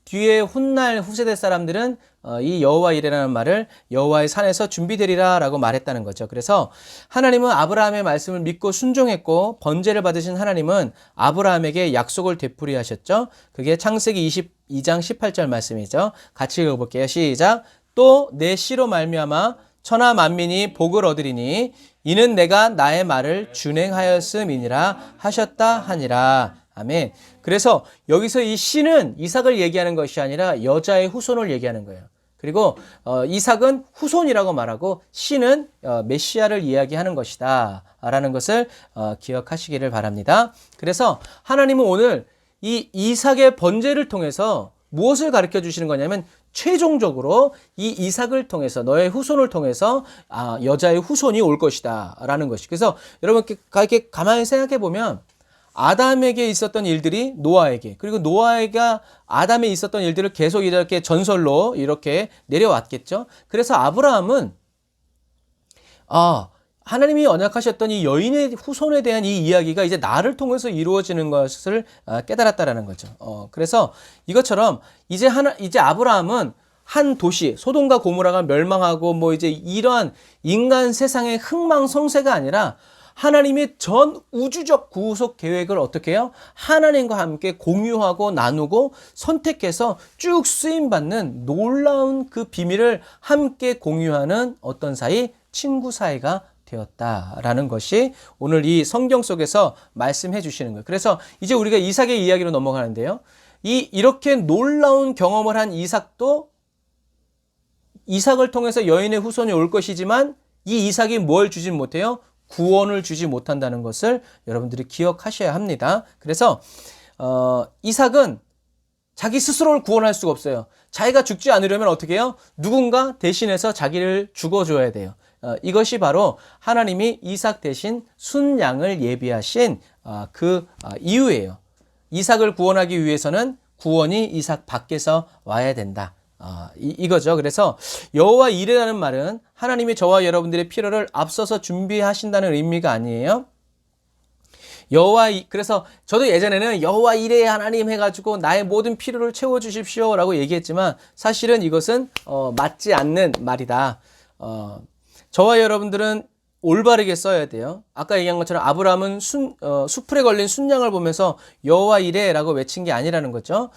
뒤에 훗날 후세대 사람들은 이 여호와 이레라는 말을 여호와의 산에서 준비되리라 라고 말했다는 거죠. 그래서 하나님은 아브라함의 말씀을 믿고 순종했고, 번제를 받으신 하나님은 아브라함에게 약속을 되풀이하셨죠. 그게 창세기 22장 18절 말씀이죠. 같이 읽어볼게요. 시작. 또 내 씨로 말미암아 천하 만민이 복을 얻으리니 이는 내가 나의 말을 준행하였음이니라 하셨다 하니라. 아멘. 그래서 여기서 이 씨는 이삭을 얘기하는 것이 아니라 여자의 후손을 얘기하는 거예요. 그리고 이삭은 후손이라고 말하고 씨는 메시아를 이야기하는 것이다 라는 것을 기억하시기를 바랍니다. 그래서 하나님은 오늘 이 이삭의 번제를 통해서 무엇을 가르쳐 주시는 거냐면, 최종적으로 이 이삭을 통해서, 너의 후손을 통해서 여자의 후손이 올 것이다 라는 것이. 그래서 여러분 이렇게 가만히 생각해 보면 아담에게 있었던 일들이 노아에게, 그리고 노아가 아담에 있었던 일들을 계속 이렇게 전설로 이렇게 내려왔겠죠. 그래서 아브라함은 하나님이 언약하셨던 이 여인의 후손에 대한 이 이야기가 이제 나를 통해서 이루어지는 것을 깨달았다라는 거죠. 그래서 이것처럼 이제 아브라함은 한 도시 소돔과 고모라가 멸망하고 뭐 이제 이러한 인간 세상의 흥망성쇠가 아니라 하나님의 전 우주적 구속 계획을 어떻게 해요? 하나님과 함께 공유하고 나누고 선택해서 쭉 쓰임받는 놀라운 그 비밀을 함께 공유하는 어떤 사이? 친구 사이가 되었다라는 것이 오늘 이 성경 속에서 말씀해 주시는 거예요. 그래서 이제 우리가 이삭의 이야기로 넘어가는데요. 이렇게 놀라운 경험을 한 이삭도 이삭을 통해서 여인의 후손이 올 것이지만 이 이삭이 뭘 주지 못해요? 구원을 주지 못한다는 것을 여러분들이 기억하셔야 합니다. 그래서 이삭은 자기 스스로를 구원할 수가 없어요. 자기가 죽지 않으려면 어떻게 해요? 누군가 대신해서 자기를 죽어줘야 돼요. 이것이 바로 하나님이 이삭 대신 순양을 예비하신 그 이유예요. 이삭을 구원하기 위해서는 구원이 이삭 밖에서 와야 된다. 이거죠. 그래서 여호와 이레라는 말은 하나님이 저와 여러분들의 필요를 앞서서 준비하신다는 의미가 아니에요. 그래서 저도 예전에는 여호와 이레 하나님 해가지고 나의 모든 필요를 채워주십시오 라고 얘기했지만 사실은 이것은 맞지 않는 말이다. 저와 여러분들은 올바르게 써야 돼요. 아까 얘기한 것처럼 아브라함은 수풀에 걸린 순양을 보면서 여호와 이레라고 외친 게 아니라는 거죠.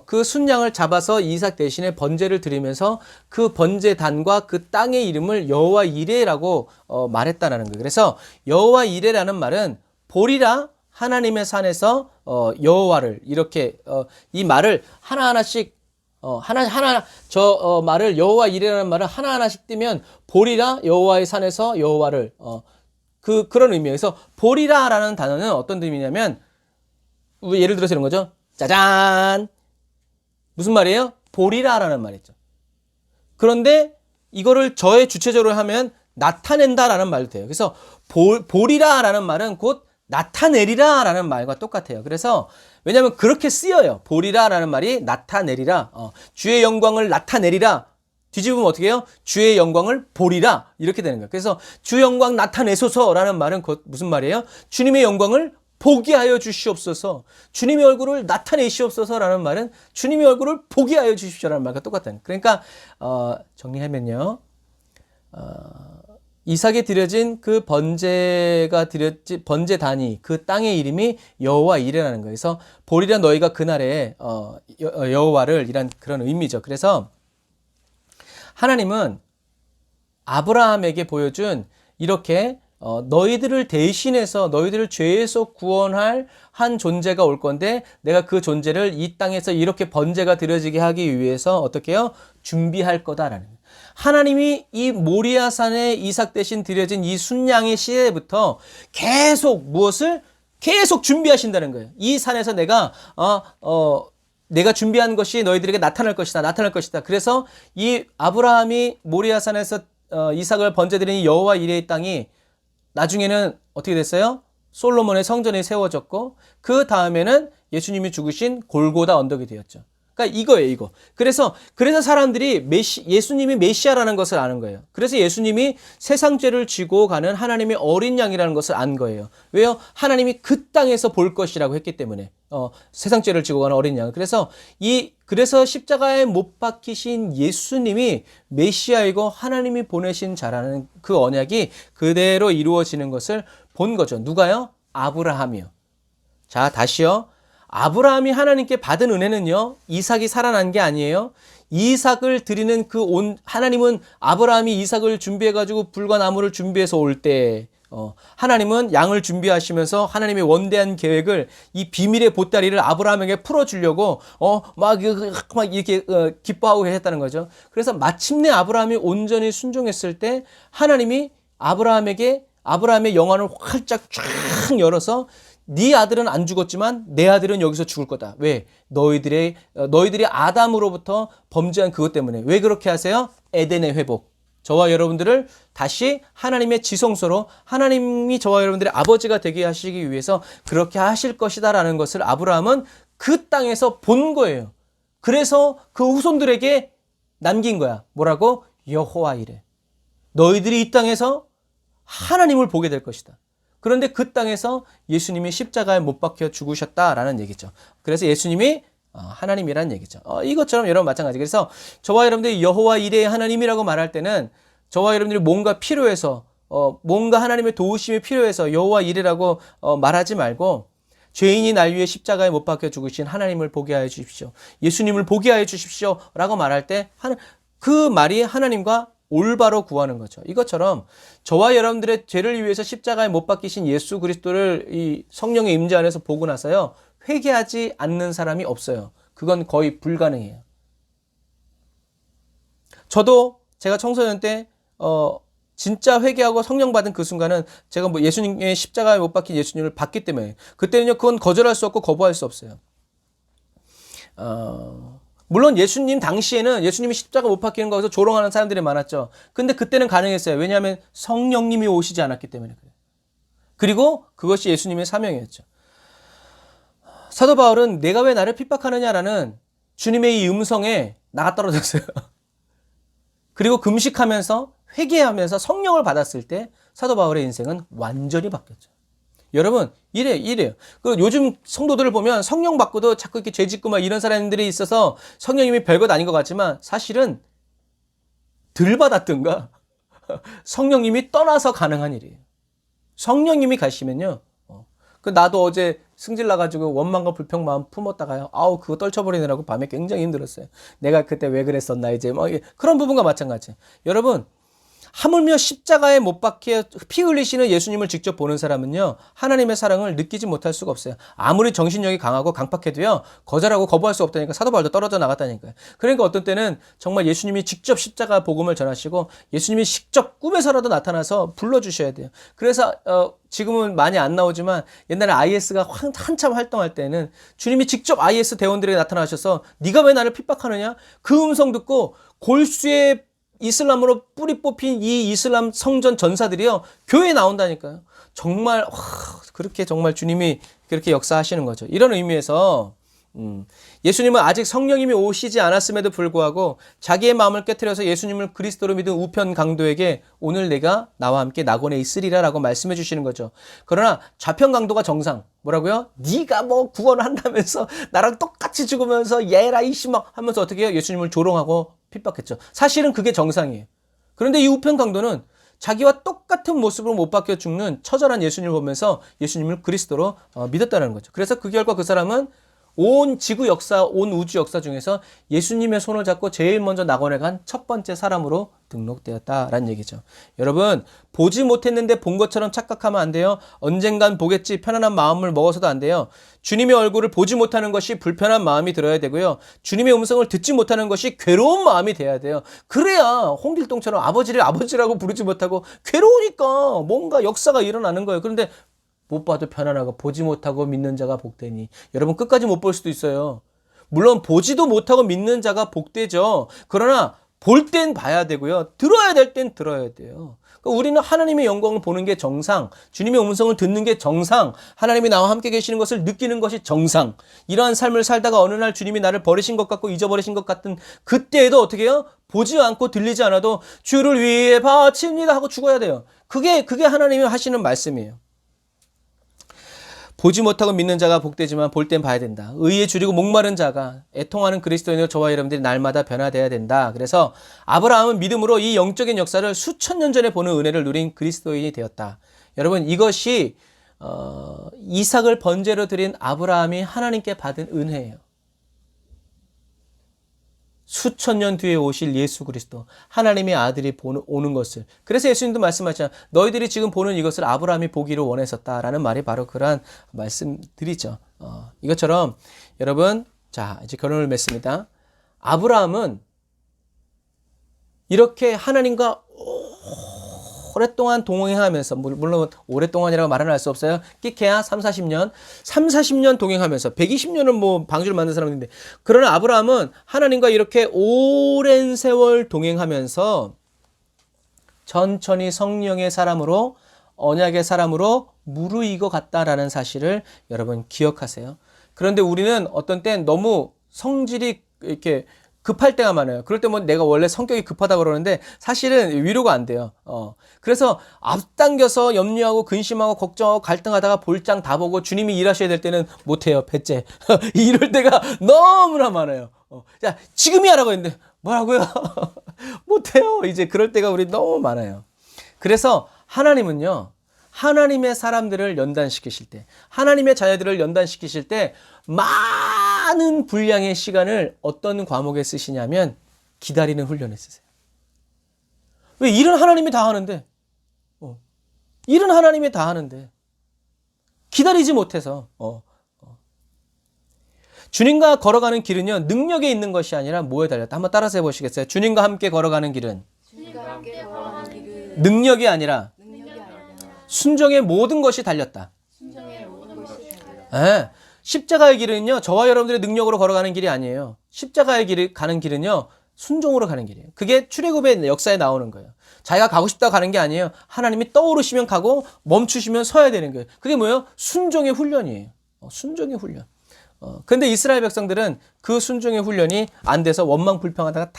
그 순양을 잡아서 이삭 대신에 번제를 드리면서 그 번제단과 그 땅의 이름을 여호와 이레라고 말했다는 거예요. 그래서 여호와 이레라는 말은 보리라 하나님의 산에서 여호와를 이렇게 이 말을 하나하나씩 말을 여호와 이레라는 말을 하나하나씩 띄면 보리라 여호와의 산에서 여호와를 그런 의미예요. 그래서 보리라라는 단어는 어떤 의미냐면 예를 들어서 이런 거죠. 짜잔! 무슨 말이에요? 보리라라는 말이죠. 그런데 이거를 저의 주체적으로 하면 나타낸다라는 말도 돼요. 그래서 보리라라는 말은 곧 나타내리라 라는 말과 똑같아요. 그래서 왜냐하면 그렇게 쓰여요. 보리라 라는 말이 나타내리라, 주의 영광을 나타내리라. 뒤집으면 어떻게 해요? 주의 영광을 보리라 이렇게 되는 거예요. 그래서 주 영광 나타내소서 라는 말은 곧 무슨 말이에요? 주님의 영광을 보게 하여 주시옵소서, 주님의 얼굴을 나타내시옵소서 라는 말은 주님의 얼굴을 보게 하여 주십시오 라는 말과 똑같다는 거예요. 그러니까 정리하면요, 이삭에 드려진 그 번제단이 그 땅의 이름이 여호와 이레라는 거예요. 그래서 보리라 너희가 그날에 여호와를 이란 그런 의미죠. 그래서 하나님은 아브라함에게 보여준 이렇게 너희들을 대신해서 너희들을 죄에서 구원할 한 존재가 올 건데 내가 그 존재를 이 땅에서 이렇게 번제가 드려지게 하기 위해서 어떻게 해요? 준비할 거다라는 거예요. 하나님이 이 모리아산에 이삭 대신 드려진 이 순양의 시대부터 계속 무엇을? 계속 준비하신다는 거예요. 이 산에서 내가 준비한 것이 너희들에게 나타날 것이다. 그래서 이 아브라함이 모리아산에서 이삭을 번제드린 여호와 이레의 땅이 나중에는 어떻게 됐어요? 솔로몬의 성전이 세워졌고 그 다음에는 예수님이 죽으신 골고다 언덕이 되었죠. 그러니까 이거예요, 이거. 그래서 사람들이 예수님이 메시아라는 것을 아는 거예요. 그래서 예수님이 세상 죄를 지고 가는 하나님의 어린 양이라는 것을 안 거예요. 왜요? 하나님이 그 땅에서 볼 것이라고 했기 때문에. 세상 죄를 지고 가는 어린 양. 그래서 십자가에 못 박히신 예수님이 메시아이고 하나님이 보내신 자라는 그 언약이 그대로 이루어지는 것을 본 거죠. 누가요? 아브라함이요. 자, 다시요. 아브라함이 하나님께 받은 은혜는요, 이삭이 살아난 게 아니에요. 이삭을 드리는 하나님은 아브라함이 이삭을 준비해가지고 불과 나무를 준비해서 올 때, 하나님은 양을 준비하시면서 하나님의 원대한 계획을 이 비밀의 보따리를 아브라함에게 풀어주려고, 막 이렇게 기뻐하고 계셨다는 거죠. 그래서 마침내 아브라함이 온전히 순종했을 때 하나님이 아브라함의 영안을 활짝 쫙 열어서 네 아들은 안 죽었지만 내 아들은 여기서 죽을 거다. 왜? 너희들이 아담으로부터 범죄한 그것 때문에. 왜 그렇게 하세요? 에덴의 회복. 저와 여러분들을 다시 하나님의 지성소로 하나님이 저와 여러분들의 아버지가 되게 하시기 위해서 그렇게 하실 것이다라는 것을 아브라함은 그 땅에서 본 거예요. 그래서 그 후손들에게 남긴 거야. 뭐라고? 여호와 이레. 너희들이 이 땅에서 하나님을 보게 될 것이다. 그런데 그 땅에서 예수님이 십자가에 못 박혀 죽으셨다라는 얘기죠. 그래서 예수님이 하나님이라는 얘기죠. 이것처럼 여러분 마찬가지. 그래서 저와 여러분들이 여호와 이레의 하나님이라고 말할 때는 저와 여러분들이 뭔가 필요해서 뭔가 하나님의 도우심이 필요해서 여호와 이레라고 말하지 말고 죄인이 날 위해 십자가에 못 박혀 죽으신 하나님을 보게 하여 주십시오. 예수님을 보게 하여 주십시오 라고 말할 때 그 말이 하나님과 올바로 구하는 거죠. 이것처럼 저와 여러분들의 죄를 위해서 십자가에 못 박히신 예수 그리스도를 이 성령의 임재 안에서 보고 나서요, 회개하지 않는 사람이 없어요. 그건 거의 불가능해요. 저도 제가 청소년 때 진짜 회개하고 성령 받은 그 순간은 제가 뭐 예수님의 십자가에 못 박힌 예수님을 봤기 때문에, 그때는요 그건 거절할 수 없고 거부할 수 없어요. 물론 예수님 당시에는 예수님이 십자가 못 박히는 거에서 조롱하는 사람들이 많았죠. 근데 그때는 가능했어요. 왜냐하면 성령님이 오시지 않았기 때문에 그래요. 그리고 그것이 예수님의 사명이었죠. 사도 바울은 내가 왜 나를 핍박하느냐라는 주님의 이 음성에 나가 떨어졌어요. 그리고 금식하면서 회개하면서 성령을 받았을 때 사도 바울의 인생은 완전히 바뀌었죠. 여러분, 이래요. 그리고 요즘 성도들을 보면 성령 받고도 자꾸 이렇게 죄 짓고 막 이런 사람들이 있어서 성령님이 별것 아닌 것 같지만 사실은 덜 받았던가 성령님이 떠나서 가능한 일이에요. 성령님이 가시면요. 나도 어제 승질 나가지고 원망과 불평 마음 품었다가요. 그거 떨쳐버리느라고 밤에 굉장히 힘들었어요. 내가 그때 왜 그랬었나 이제 그런 부분과 마찬가지. 여러분, 하물며 십자가에 못 박혀 피 흘리시는 예수님을 직접 보는 사람은요, 하나님의 사랑을 느끼지 못할 수가 없어요. 아무리 정신력이 강하고 강팍해도요, 거절하고 거부할 수 없다니까. 사도 바울도 떨어져 나갔다니까요. 그러니까 어떤 때는 정말 예수님이 직접 십자가 복음을 전하시고 예수님이 직접 꿈에서라도 나타나서 불러주셔야 돼요. 그래서 지금은 많이 안 나오지만 옛날에 IS가 한참 활동할 때는 주님이 직접 IS 대원들에게 나타나셔서 네가 왜 나를 핍박하느냐? 그 음성 듣고 골수의 이슬람으로 뿌리 뽑힌 이 이슬람 성전 전사들이요, 교회에 나온다니까요. 정말 그렇게 정말 주님이 그렇게 역사하시는 거죠. 이런 의미에서 예수님은 아직 성령님이 오시지 않았음에도 불구하고 자기의 마음을 깨트려서 예수님을 그리스도로 믿은 우편 강도에게 오늘 내가 나와 함께 낙원에 있으리라 라고 말씀해 주시는 거죠. 그러나 좌편 강도가 정상. 뭐라고요? 네가 뭐 구원을 한다면서 나랑 똑같이 죽으면서 예라 이씨 막 하면서 어떻게 해요? 예수님을 조롱하고 핍박했죠. 사실은 그게 정상이에요. 그런데 이 우편 강도는 자기와 똑같은 모습으로 못 박혀 죽는 처절한 예수님을 보면서 예수님을 그리스도로 믿었다는 거죠. 그래서 그 결과 그 사람은 온 지구 역사, 온 우주 역사 중에서 예수님의 손을 잡고 제일 먼저 낙원에 간 첫 번째 사람으로 등록되었다라는 얘기죠. 여러분, 보지 못했는데 본 것처럼 착각하면 안 돼요. 언젠간 보겠지 편안한 마음을 먹어서도 안 돼요. 주님의 얼굴을 보지 못하는 것이 불편한 마음이 들어야 되고요. 주님의 음성을 듣지 못하는 것이 괴로운 마음이 돼야 돼요. 그래야 홍길동처럼 아버지를 아버지라고 부르지 못하고 괴로우니까 뭔가 역사가 일어나는 거예요. 그런데 못 봐도 편안하고 보지 못하고 믿는 자가 복되니. 여러분, 끝까지 못 볼 수도 있어요. 물론 보지도 못하고 믿는 자가 복되죠. 그러나 볼 땐 봐야 되고요. 들어야 될 땐 들어야 돼요. 그러니까 우리는 하나님의 영광을 보는 게 정상, 주님의 음성을 듣는 게 정상, 하나님이 나와 함께 계시는 것을 느끼는 것이 정상. 이러한 삶을 살다가 어느 날 주님이 나를 버리신 것 같고 잊어버리신 것 같은 그때에도 어떻게 해요? 보지 않고 들리지 않아도 주를 위해 바칩니다 하고 죽어야 돼요. 그게 하나님이 하시는 말씀이에요. 보지 못하고 믿는 자가 복되지만 볼 땐 봐야 된다. 의에 줄이고 목마른 자가, 애통하는 그리스도인으로 저와 여러분들이 날마다 변화되어야 된다. 그래서 아브라함은 믿음으로 이 영적인 역사를 수천 년 전에 보는 은혜를 누린 그리스도인이 되었다. 여러분, 이것이 이삭을 번제로 드린 아브라함이 하나님께 받은 은혜예요. 수천 년 뒤에 오실 예수 그리스도, 하나님의 아들이 오는 것을. 그래서 예수님도 말씀하셨잖아요. 너희들이 지금 보는 이것을 아브라함이 보기를 원했었다라는 말이 바로 그러한 말씀들이죠. 이것처럼 여러분, 자, 이제 결론을 맺습니다. 아브라함은 이렇게 하나님과 오랫동안 동행하면서, 물론 오랫동안이라고 말은 할 수 없어요. 끼케야 30-40년, 30-40년 동행하면서, 120년은 뭐 방주를 만든 사람인데, 그러나 아브라함은 하나님과 이렇게 오랜 세월 동행하면서 천천히 성령의 사람으로, 언약의 사람으로 무르익어 갔다라는 사실을 여러분 기억하세요. 그런데 우리는 어떤 땐 너무 성질이 이렇게 급할 때가 많아요. 그럴 때 뭐 내가 원래 성격이 급하다고 그러는데 사실은 위로가 안 돼요. 그래서 앞당겨서 염려하고 근심하고 걱정하고 갈등하다가 볼장 다 보고 주님이 일하셔야 될 때는 못해요. 배째. 이럴 때가 너무나 많아요. 자, 지금이 하라고 했는데 뭐라고요? 못해요. 이제 그럴 때가 우리 너무 많아요. 그래서 하나님은요, 하나님의 사람들을 연단시키실 때, 하나님의 자녀들을 연단시키실 때 많은 분량의 시간을 어떤 과목에 쓰시냐면 기다리는 훈련에 쓰세요. 왜 일은 하나님이 다 하는데, 일은 하나님이 다 하는데 기다리지 못해서. 주님과 걸어가는 길은요, 능력에 있는 것이 아니라 뭐에 달렸다. 한번 따라서 해보시겠어요? 주님과 함께 걸어가는 길은 능력이 아니라 순종의 모든 것이 달렸다. 네. 십자가의 길은요, 저와 여러분들의 능력으로 걸어가는 길이 아니에요. 십자가의 길을 가는 길은요, 순종으로 가는 길이에요. 그게 출애굽의 역사에 나오는 거예요. 자기가 가고 싶다 가는 게 아니에요. 하나님이 떠오르시면 가고 멈추시면 서야 되는 거예요. 그게 뭐예요? 순종의 훈련이에요. 순종의 훈련. 근데 이스라엘 백성들은 그 순종의 훈련이 안 돼서 원망 불평하다가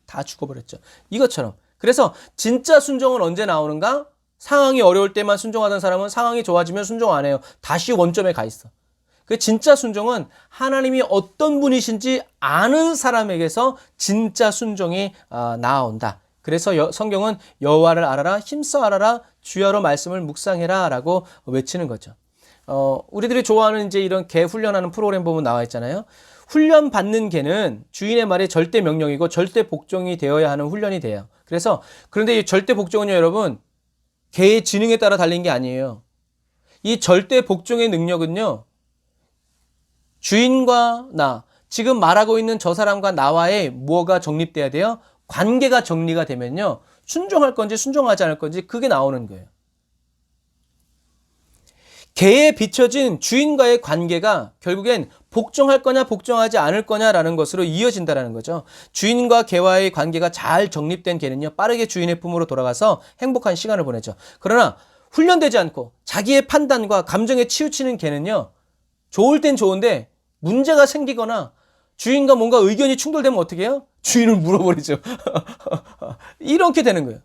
다 죽어버렸죠. 이것처럼. 그래서 진짜 순종은 언제 나오는가? 상황이 어려울 때만 순종하던 사람은 상황이 좋아지면 순종 안 해요. 다시 원점에 가 있어. 그 진짜 순종은 하나님이 어떤 분이신지 아는 사람에게서 진짜 순종이 나온다. 그래서 성경은 여호와를 알아라, 힘써 알아라, 주야로 말씀을 묵상해라 라고 외치는 거죠. 우리들이 좋아하는 이제 이런 개 훈련하는 프로그램 보면 나와 있잖아요. 훈련 받는 개는 주인의 말이 절대 명령이고 절대 복종이 되어야 하는 훈련이 돼요. 그런데 이 절대 복종은요, 여러분, 개의 지능에 따라 달린 게 아니에요. 이 절대 복종의 능력은요, 주인과 나, 지금 말하고 있는 저 사람과 나와의 뭐가 정립돼야 돼요? 관계가 정리가 되면요, 순종할 건지 순종하지 않을 건지 그게 나오는 거예요. 개에 비춰진 주인과의 관계가 결국엔 복종할 거냐 복종하지 않을 거냐라는 것으로 이어진다는 거죠. 주인과 개와의 관계가 잘 정립된 개는요, 빠르게 주인의 품으로 돌아가서 행복한 시간을 보내죠. 그러나 훈련되지 않고 자기의 판단과 감정에 치우치는 개는요, 좋을 땐 좋은데 문제가 생기거나 주인과 뭔가 의견이 충돌되면 어떻게 해요? 주인을 물어버리죠. 이렇게 되는 거예요.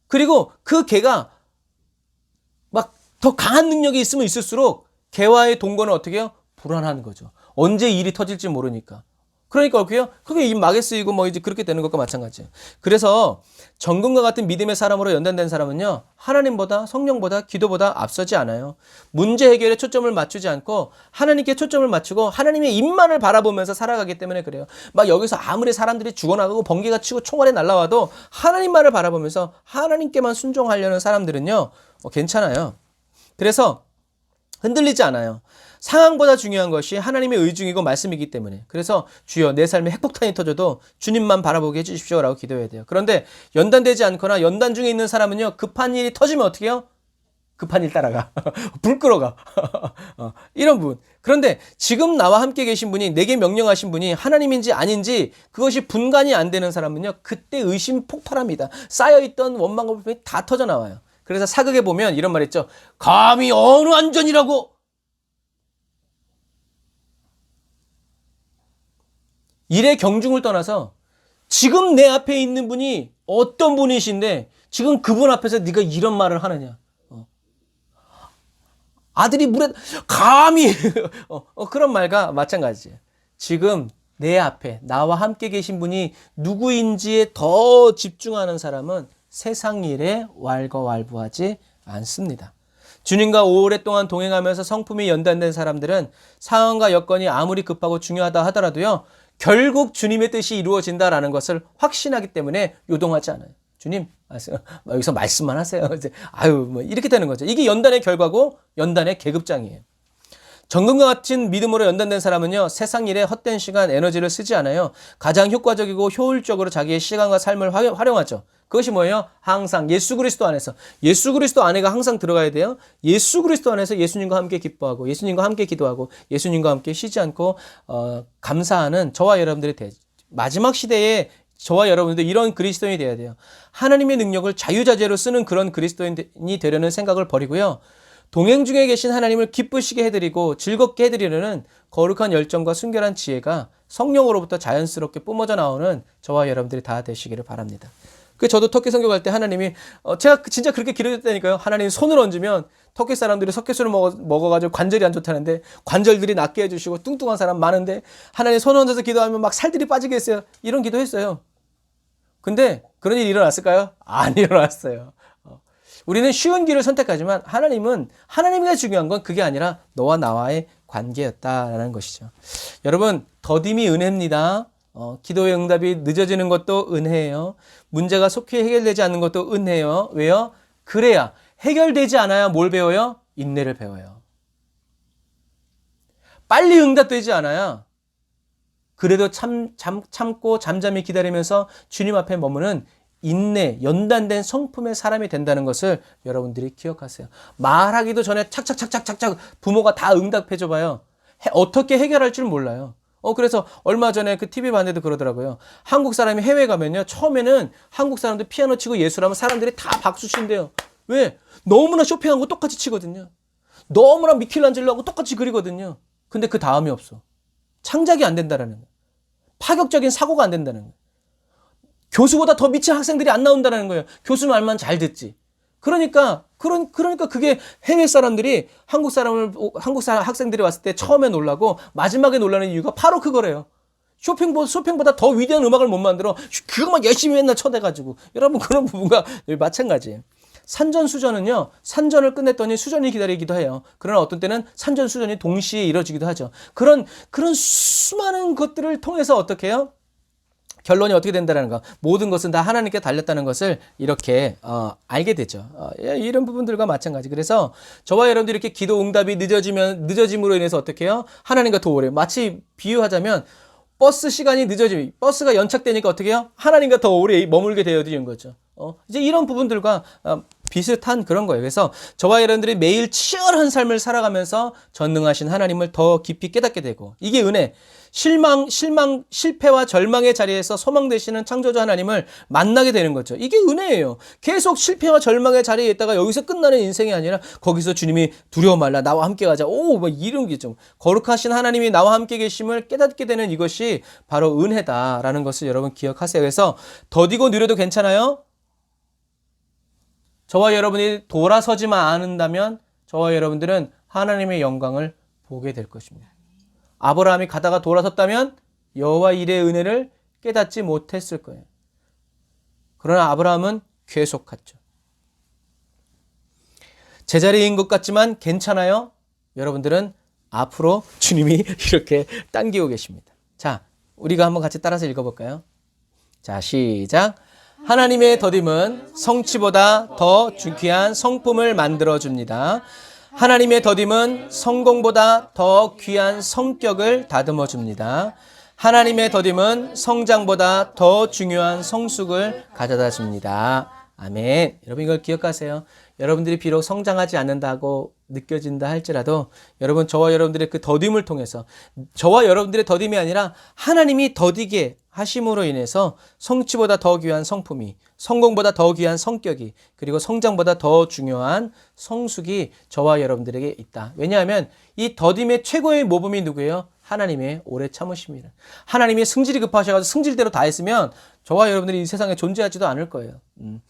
그리고 그 개가 막 더 강한 능력이 있으면 있을수록 개와의 동거는 어떻게 해요? 불안한 거죠. 언제 일이 터질지 모르니까. 그러니까 어떻게 해요? 그게 입 막에 쓰이고 뭐 이제 그렇게 되는 것과 마찬가지예요. 그래서 정금과 같은 믿음의 사람으로 연단된 사람은요, 하나님보다 성령보다 기도보다 앞서지 않아요. 문제 해결에 초점을 맞추지 않고 하나님께 초점을 맞추고 하나님의 입만을 바라보면서 살아가기 때문에 그래요. 막 여기서 아무리 사람들이 죽어나가고 번개가 치고 총알이 날라와도 하나님만을 바라보면서 하나님께만 순종하려는 사람들은요, 괜찮아요. 그래서 흔들리지 않아요. 상황보다 중요한 것이 하나님의 의중이고 말씀이기 때문에. 그래서 주여 내 삶에 핵폭탄이 터져도 주님만 바라보게 해주십시오 라고 기도해야 돼요. 그런데 연단되지 않거나 연단 중에 있는 사람은요, 급한 일이 터지면 어떻게 해요? 급한 일 따라가. 불 끌어가. 이런 부분. 그런데 지금 나와 함께 계신 분이, 내게 명령하신 분이 하나님인지 아닌지 그것이 분간이 안 되는 사람은요, 그때 의심 폭발합니다. 쌓여있던 원망과 불평이 다 터져 나와요. 그래서 사극에 보면 이런 말 있죠. 감히 어느 안전이라고. 일의 경중을 떠나서 지금 내 앞에 있는 분이 어떤 분이신데 지금 그분 앞에서 네가 이런 말을 하느냐. 아들이 물에 감히 그런 말과 마찬가지예요. 지금 내 앞에 나와 함께 계신 분이 누구인지에 더 집중하는 사람은 세상 일에 왈가왈부하지 않습니다. 주님과 오랫동안 동행하면서 성품이 연단된 사람들은 상황과 여건이 아무리 급하고 중요하다 하더라도요, 결국 주님의 뜻이 이루어진다라는 것을 확신하기 때문에 요동하지 않아요. 주님, 여기서 말씀만 하세요. 뭐 이렇게 되는 거죠. 이게 연단의 결과고 연단의 계급장이에요. 정금과 같은 믿음으로 연단된 사람은요, 세상 일에 헛된 시간, 에너지를 쓰지 않아요. 가장 효과적이고 효율적으로 자기의 시간과 삶을 활용하죠. 그것이 뭐예요? 항상 예수 그리스도 안에서. 예수 그리스도 안에가 항상 들어가야 돼요. 예수 그리스도 안에서 예수님과 함께 기뻐하고 예수님과 함께 기도하고 예수님과 함께 쉬지 않고 감사하는 저와 여러분들이 마지막 시대에 저와 여러분들 이런 그리스도인이 돼야 돼요. 하나님의 능력을 자유자재로 쓰는 그런 그리스도인이 되려는 생각을 버리고요, 동행 중에 계신 하나님을 기쁘시게 해드리고 즐겁게 해드리려는 거룩한 열정과 순결한 지혜가 성령으로부터 자연스럽게 뿜어져 나오는 저와 여러분들이 다 되시기를 바랍니다. 저도 터키 선교 갈 때 하나님이 제가 진짜 그렇게 기도했다니까요. 하나님 손을 얹으면 터키 사람들이 석회수를 먹어가지고 관절이 안 좋다는데 관절들이 낫게 해주시고 뚱뚱한 사람 많은데 하나님 손을 얹어서 기도하면 막 살들이 빠지게 했어요. 이런 기도했어요. 근데 그런 일이 일어났을까요? 안 일어났어요. 우리는 쉬운 길을 선택하지만 하나님이 중요한 건 그게 아니라 너와 나와의 관계였다라는 것이죠. 여러분, 더딤이 은혜입니다. 기도의 응답이 늦어지는 것도 은혜예요. 문제가 속히 해결되지 않는 것도 은혜예요. 왜요? 그래야 해결되지 않아야 뭘 배워요? 인내를 배워요. 빨리 응답되지 않아야 그래도 참고 잠잠히 기다리면서 주님 앞에 머무는 인내, 연단된 성품의 사람이 된다는 것을 여러분들이 기억하세요. 말하기도 전에 착착착착착착 부모가 다 응답해줘 봐요. 어떻게 해결할 줄 몰라요. 그래서 얼마 전에 그 TV 봤는데도 그러더라고요. 한국 사람이 해외 가면요. 처음에는 한국 사람들 피아노 치고 예술하면 사람들이 다 박수 친대요. 왜? 너무나 쇼팽하고 똑같이 치거든요. 너무나 미켈란젤로하고 똑같이 그리거든요. 근데 그 다음이 없어. 창작이 안 된다라는 거예요. 파격적인 사고가 안 된다는 거예요. 교수보다 더 미친 학생들이 안 나온다는 거예요. 교수 말만 잘 듣지. 그러니까 그게 해외 사람들이 한국 사람 학생들이 왔을 때 처음에 놀라고 마지막에 놀라는 이유가 바로 그거래요. 쇼팽보다 더 위대한 음악을 못 만들어. 그것만 열심히 맨날 쳐대가지고. 여러분 그런 부분과 마찬가지예요. 산전수전은요, 산전을 끝냈더니 수전이 기다리기도 해요. 그러나 어떤 때는 산전수전이 동시에 이루어지기도 하죠. 그런 수많은 것들을 통해서 어떻게 해요? 결론이 어떻게 된다는 거, 모든 것은 다 하나님께 달렸다는 것을 이렇게 알게 되죠. 이런 부분들과 마찬가지. 그래서 저와 여러분들이 이렇게 기도 응답이 늦어짐으로 인해서 어떻게 해요? 하나님과 더 오래. 마치 비유하자면 버스 시간이 늦어지면 버스가 연착되니까 어떻게 해요? 하나님과 더 오래 머물게 되어지는 거죠. 이제 이런 부분들과 비슷한 그런 거예요. 그래서 저와 여러분들이 매일 치열한 삶을 살아가면서 전능하신 하나님을 더 깊이 깨닫게 되고, 이게 은혜. 실패와 절망의 자리에서 소망 되시는 창조주 하나님을 만나게 되는 거죠. 이게 은혜예요. 계속 실패와 절망의 자리에 있다가 여기서 끝나는 인생이 아니라 거기서 주님이 두려워 말라, 나와 함께 가자. 뭐 이런 게 좀 거룩하신 하나님이 나와 함께 계심을 깨닫게 되는 이것이 바로 은혜다라는 것을 여러분 기억하세요. 그래서 더디고 느려도 괜찮아요. 저와 여러분이 돌아서지만 않는다면 저와 여러분들은 하나님의 영광을 보게 될 것입니다. 아브라함이 가다가 돌아섰다면 여호와 일의 은혜를 깨닫지 못했을 거예요. 그러나 아브라함은 계속 갔죠. 제자리인 것 같지만 괜찮아요. 여러분들은 앞으로 주님이 이렇게 당기고 계십니다. 자, 우리가 한번 같이 따라서 읽어볼까요? 자, 시작. 하나님의 더딤은 성취보다 더 귀한 성품을 만들어줍니다. 하나님의 더딤은 성공보다 더 귀한 성격을 다듬어 줍니다. 하나님의 더딤은 성장보다 더 중요한 성숙을 가져다 줍니다. 아멘. 여러분 이걸 기억하세요. 여러분들이 비록 성장하지 않는다고 느껴진다 할지라도 여러분 저와 여러분들의 그 더딤을 통해서, 저와 여러분들의 더딤이 아니라 하나님이 더디게 하심으로 인해서 성취보다 더 귀한 성품이, 성공보다 더 귀한 성격이, 그리고 성장보다 더 중요한 성숙이 저와 여러분들에게 있다. 왜냐하면 이 더딤의 최고의 모범이 누구예요? 하나님의 오래 참으심이라. 하나님이 승질이 급하셔가지고 승질대로 다 했으면 저와 여러분들이 이 세상에 존재하지도 않을 거예요.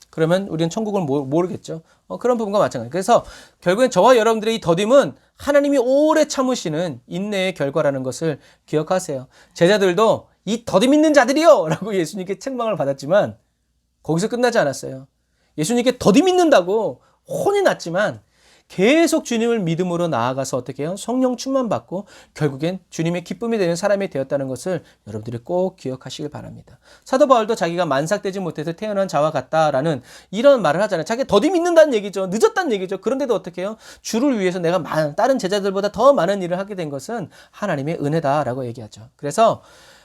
그러면 우리는 천국을 모르겠죠. 그런 부분과 마찬가지. 그래서 결국엔 저와 여러분들의 이 더딤은 하나님이 오래 참으시는 인내의 결과라는 것을 기억하세요. 제자들도 이 더딤 있는 자들이요! 라고 예수님께 책망을 받았지만 거기서 끝나지 않았어요. 예수님께 더딤 있는다고 혼이 났지만 계속 주님을 믿음으로 나아가서 어떻게 해요? 성령 충만 받고 결국엔 주님의 기쁨이 되는 사람이 되었다는 것을 여러분들이 꼭 기억하시길 바랍니다. 사도 바울도 자기가 만삭되지 못해서 태어난 자와 같다라는 이런 말을 하잖아요. 자기가 더디 믿는다는 얘기죠. 늦었다는 얘기죠. 그런데도 어떻게 해요? 주를 위해서 내가 다른 제자들보다 더 많은 일을 하게 된 것은 하나님의 은혜다라고 얘기하죠. 그래서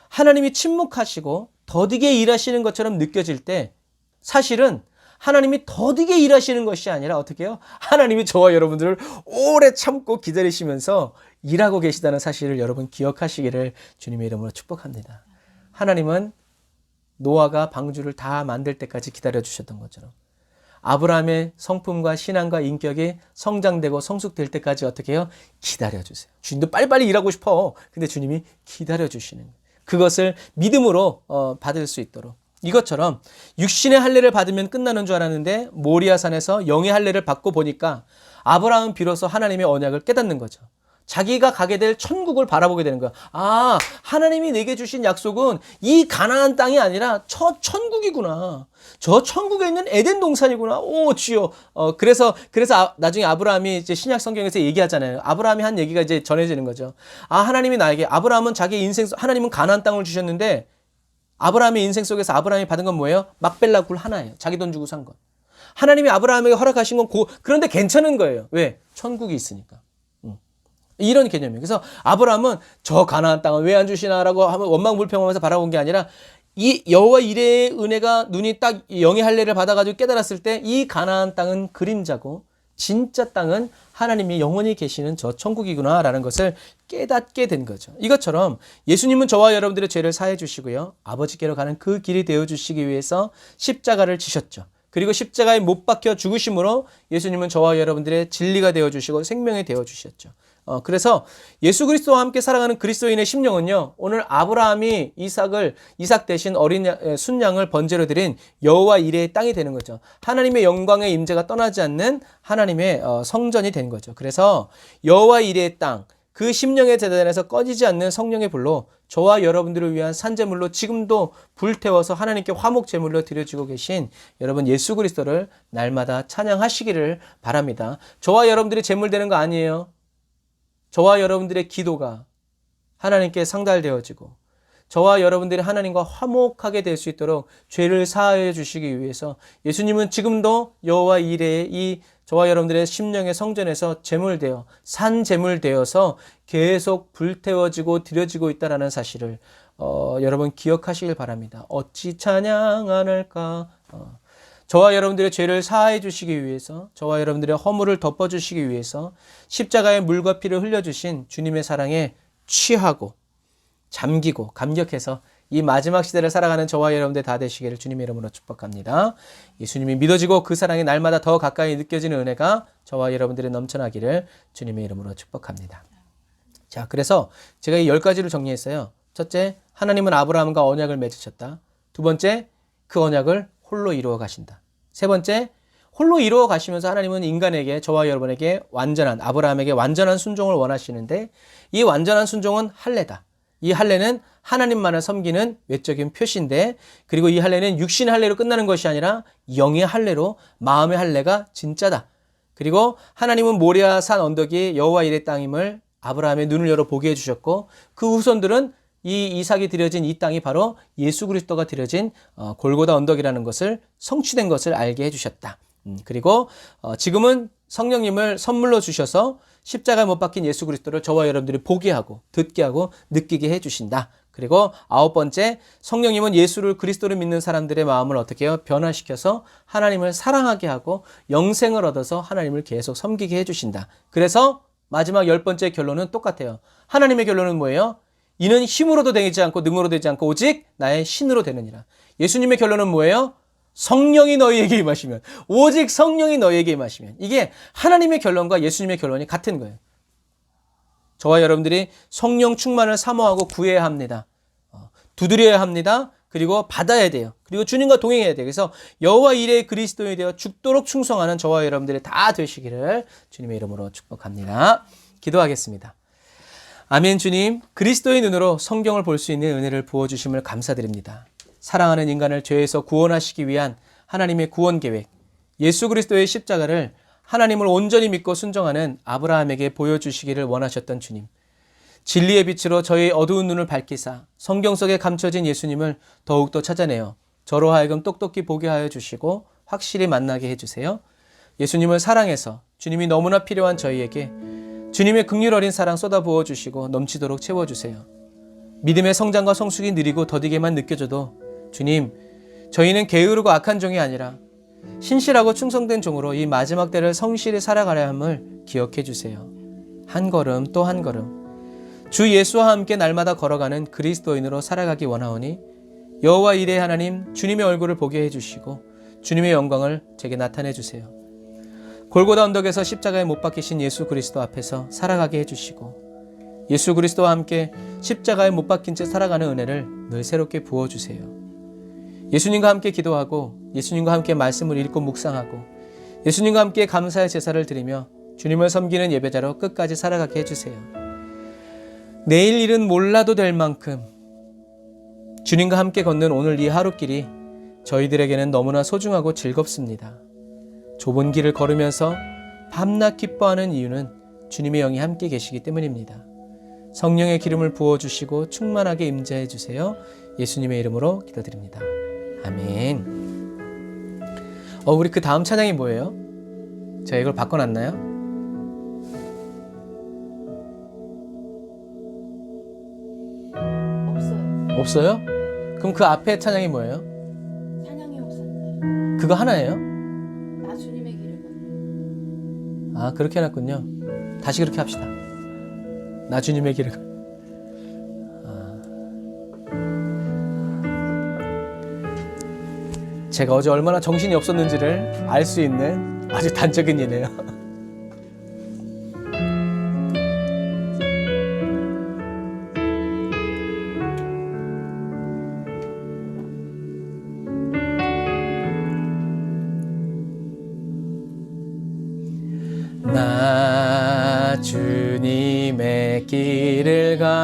하나님이 침묵하시고 더디게 일하시는 것처럼 느껴질 때 사실은 하나님이 더디게 일하시는 것이 아니라 어떻게 해요? 하나님이 저와 여러분들을 오래 참고 기다리시면서 일하고 계시다는 사실을 여러분 기억하시기를 주님의 이름으로 축복합니다. 하나님은 노아가 방주를 다 만들 때까지 기다려주셨던 것처럼 아브라함의 성품과 신앙과 인격이 성장되고 성숙될 때까지 어떻게 해요? 기다려주세요. 주님도 빨리빨리 일하고 싶어. 근데 주님이 기다려주시는 거예요. 그것을 믿음으로 받을 수 있도록. 이것처럼 육신의 할례를 받으면 끝나는 줄 알았는데 모리아산에서 영의 할례를 받고 보니까 아브라함은 비로소 하나님의 언약을 깨닫는 거죠. 자기가 가게 될 천국을 바라보게 되는 거야. 아, 하나님이 내게 주신 약속은 이 가나안 땅이 아니라 저 천국이구나. 저 천국에 있는 에덴 동산이구나. 오, 주여. 그래서 나중에 아브라함이 이제 신약 성경에서 얘기하잖아요. 아브라함이 한 얘기가 이제 전해지는 거죠. 아, 하나님이 나에게, 아브라함은 자기 인생, 하나님은 가나안 땅을 주셨는데 아브라함의 인생 속에서 아브라함이 받은 건 뭐예요? 막벨라 굴 하나예요. 자기 돈 주고 산 것. 하나님이 아브라함에게 허락하신 건 그런데 괜찮은 거예요. 왜? 천국이 있으니까. 이런 개념이에요. 그래서 아브라함은 저 가나안 땅을 왜 안 주시나라고 하면 원망불평하면서 바라본 게 아니라 이 여호와 이레의 은혜가 눈이 딱 영의 할례를 받아가지고 깨달았을 때 이 가나안 땅은 그림자고 진짜 땅은 하나님이 영원히 계시는 저 천국이구나라는 것을 깨닫게 된 거죠. 이것처럼 예수님은 저와 여러분들의 죄를 사해 주시고요. 아버지께로 가는 그 길이 되어 주시기 위해서 십자가를 지셨죠. 그리고 십자가에 못 박혀 죽으심으로 예수님은 저와 여러분들의 진리가 되어 주시고 생명이 되어 주셨죠. 그래서 예수 그리스도와 함께 살아가는 그리스도인의 심령은요, 오늘 아브라함이 이삭 대신 어린 순양을 번제로 드린 여호와 이레의 땅이 되는 거죠. 하나님의 영광의 임재가 떠나지 않는 하나님의 성전이 된 거죠. 그래서 여호와 이레의 땅, 그 심령의 제단에서 꺼지지 않는 성령의 불로 저와 여러분들을 위한 산제물로 지금도 불태워서 하나님께 화목 제물로 드려지고 계신 여러분 예수 그리스도를 날마다 찬양하시기를 바랍니다. 저와 여러분들이 제물 되는 거 아니에요. 저와 여러분들의 기도가 하나님께 상달되어지고 저와 여러분들이 하나님과 화목하게 될 수 있도록 죄를 사하여 주시기 위해서 예수님은 지금도 여호와 이레의 이 저와 여러분들의 심령의 성전에서 제물되어 산 제물되어서 계속 불태워지고 드려지고 있다는 사실을 여러분 기억하시길 바랍니다. 어찌 찬양 안 할까? 저와 여러분들의 죄를 사하여 주시기 위해서 저와 여러분들의 허물을 덮어주시기 위해서 십자가의 물과 피를 흘려주신 주님의 사랑에 취하고 잠기고 감격해서 이 마지막 시대를 살아가는 저와 여러분들 다 되시기를 주님의 이름으로 축복합니다. 예수님이 믿어지고 그 사랑이 날마다 더 가까이 느껴지는 은혜가 저와 여러분들의 넘쳐나기를 주님의 이름으로 축복합니다. 자, 그래서 제가 이 10가지를 정리했어요. 첫째, 하나님은 아브라함과 언약을 맺으셨다. 두 번째, 그 언약을 홀로 이루어 가신다. 세 번째, 홀로 이루어 가시면서 하나님은 인간에게, 저와 여러분에게 아브라함에게 완전한 순종을 원하시는데 이 완전한 순종은 할례다. 이 할례는 하나님만을 섬기는 외적인 표시인데, 그리고 이 할례는 육신의 할례로 끝나는 것이 아니라 영의 할례로 마음의 할례가 진짜다. 그리고 하나님은 모리아 산 언덕이 여호와 이레 땅임을 아브라함의 눈을 열어 보게 해주셨고 그 후손들은 이 이삭이 드려진 이 땅이 바로 예수 그리스도가 드려진 골고다 언덕이라는 것을 성취된 것을 알게 해주셨다. 그리고 지금은 성령님을 선물로 주셔서 십자가에 못 박힌 예수 그리스도를 저와 여러분들이 보게 하고 듣게 하고 느끼게 해주신다. 그리고 9번째, 성령님은 예수를 그리스도를 믿는 사람들의 마음을 어떻게 해요? 변화시켜서 하나님을 사랑하게 하고 영생을 얻어서 하나님을 계속 섬기게 해주신다. 그래서 마지막 10번째 결론은 똑같아요. 하나님의 결론은 뭐예요? 이는 힘으로도 되지 않고 능으로 되지 않고 오직 나의 신으로 되느니라. 예수님의 결론은 뭐예요? 성령이 너희에게 임하시면, 오직 성령이 너희에게 임하시면. 이게 하나님의 결론과 예수님의 결론이 같은 거예요. 저와 여러분들이 성령 충만을 사모하고 구해야 합니다. 두드려야 합니다. 그리고 받아야 돼요. 그리고 주님과 동행해야 돼요. 그래서 여호와 이레의 그리스도인이 되어 죽도록 충성하는 저와 여러분들이 다 되시기를 주님의 이름으로 축복합니다. 기도하겠습니다. 아멘. 주님, 그리스도의 눈으로 성경을 볼 수 있는 은혜를 부어주심을 감사드립니다. 사랑하는 인간을 죄에서 구원하시기 위한 하나님의 구원 계획, 예수 그리스도의 십자가를 하나님을 온전히 믿고 순종하는 아브라함에게 보여주시기를 원하셨던 주님, 진리의 빛으로 저의 어두운 눈을 밝히사 성경 속에 감춰진 예수님을 더욱더 찾아내어 저로 하여금 똑똑히 보게 하여 주시고 확실히 만나게 해주세요. 예수님을 사랑해서 주님이 너무나 필요한 저희에게 주님의 긍휼 어린 사랑 쏟아부어 주시고 넘치도록 채워주세요. 믿음의 성장과 성숙이 느리고 더디게만 느껴져도 주님, 저희는 게으르고 악한 종이 아니라 신실하고 충성된 종으로 이 마지막 때를 성실히 살아가려 함을 기억해 주세요. 한 걸음 또 한 걸음 주 예수와 함께 날마다 걸어가는 그리스도인으로 살아가기 원하오니 여호와 이레 하나님, 주님의 얼굴을 보게 해주시고 주님의 영광을 제게 나타내 주세요. 골고다 언덕에서 십자가에 못 박히신 예수 그리스도 앞에서 살아가게 해주시고 예수 그리스도와 함께 십자가에 못 박힌 채 살아가는 은혜를 늘 새롭게 부어주세요. 예수님과 함께 기도하고 예수님과 함께 말씀을 읽고 묵상하고 예수님과 함께 감사의 제사를 드리며 주님을 섬기는 예배자로 끝까지 살아가게 해주세요. 내일 일은 몰라도 될 만큼 주님과 함께 걷는 오늘 이 하루길이 저희들에게는 너무나 소중하고 즐겁습니다. 좁은 길을 걸으면서 밤낮 기뻐하는 이유는 주님의 영이 함께 계시기 때문입니다. 성령의 기름을 부어주시고 충만하게 임재해 주세요. 예수님의 이름으로 기도드립니다. 아멘. 우리 그 다음 찬양이 뭐예요? 제가 이걸 바꿔놨나요? 없어요? 그럼 그 앞에 찬양이 뭐예요? 찬양이 없었나요? 그거 하나예요? 나 주님의 기름은. 아, 그렇게 해놨군요. 다시 그렇게 합시다. 나 주님의 기름. 제가 어제 얼마나 정신이 없었는지를 알 수 있는 아주 단적인 예네요. 나 주님의 길을 가리라.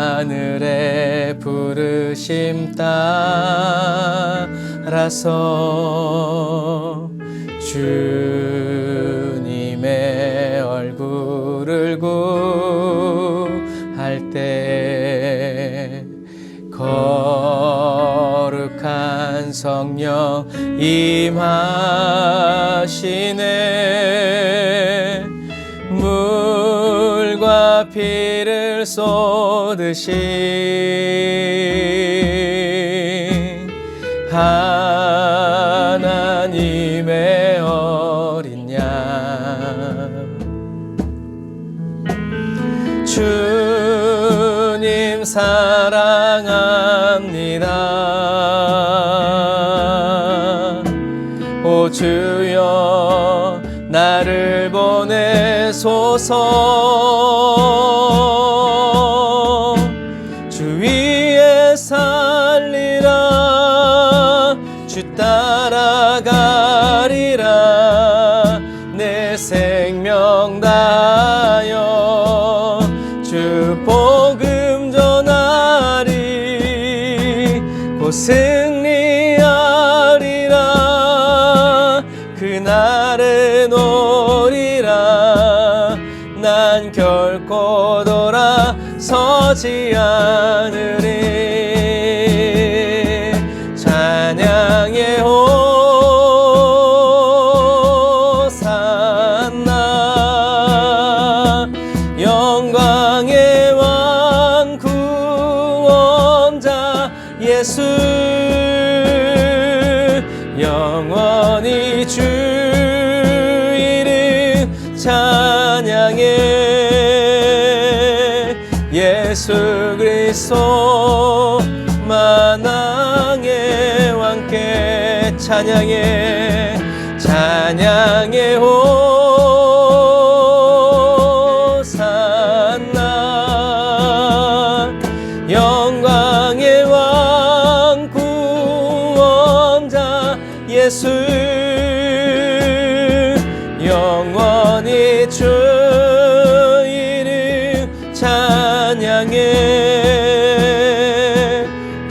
하늘의 부르심 따라서 주님의 얼굴을 구할 때 거룩한 성령 임하시네. 물과 피를 쏟으신 하나님의 어린 양, 주님 사랑합니다. 오 주여 나를 보내소서. 주 위에 살리라. 주 따라가리라. 내 생명 다하여 주 복음 전하리. 곧 승리하리라. 그날은 오리라. 난 결코 돌아서지 않으리. 찬양의 호산나. 영광의 왕 구원자 예수. 영원히 주 이름 찬양해. 예수 그리스도 만왕의 왕께 찬양해. 찬양의 호산나. 영광의 왕 구원자 예수. 영원히 주 이름 찬양해.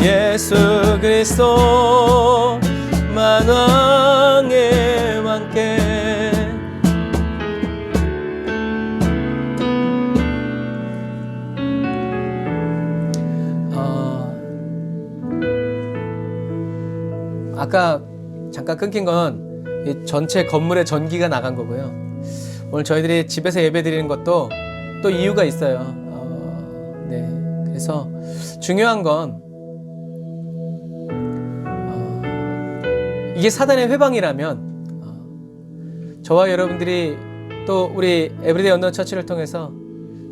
예수 그리스도 만왕의 왕께. 아까 잠깐 끊긴 건 이 전체 건물에 전기가 나간 거고요. 오늘 저희들이 집에서 예배 드리는 것도 또 이유가 있어요. 네, 그래서 중요한 건 이게 사단의 회방이라면 저와 여러분들이 또 우리 에브리데이 언더 처치를 통해서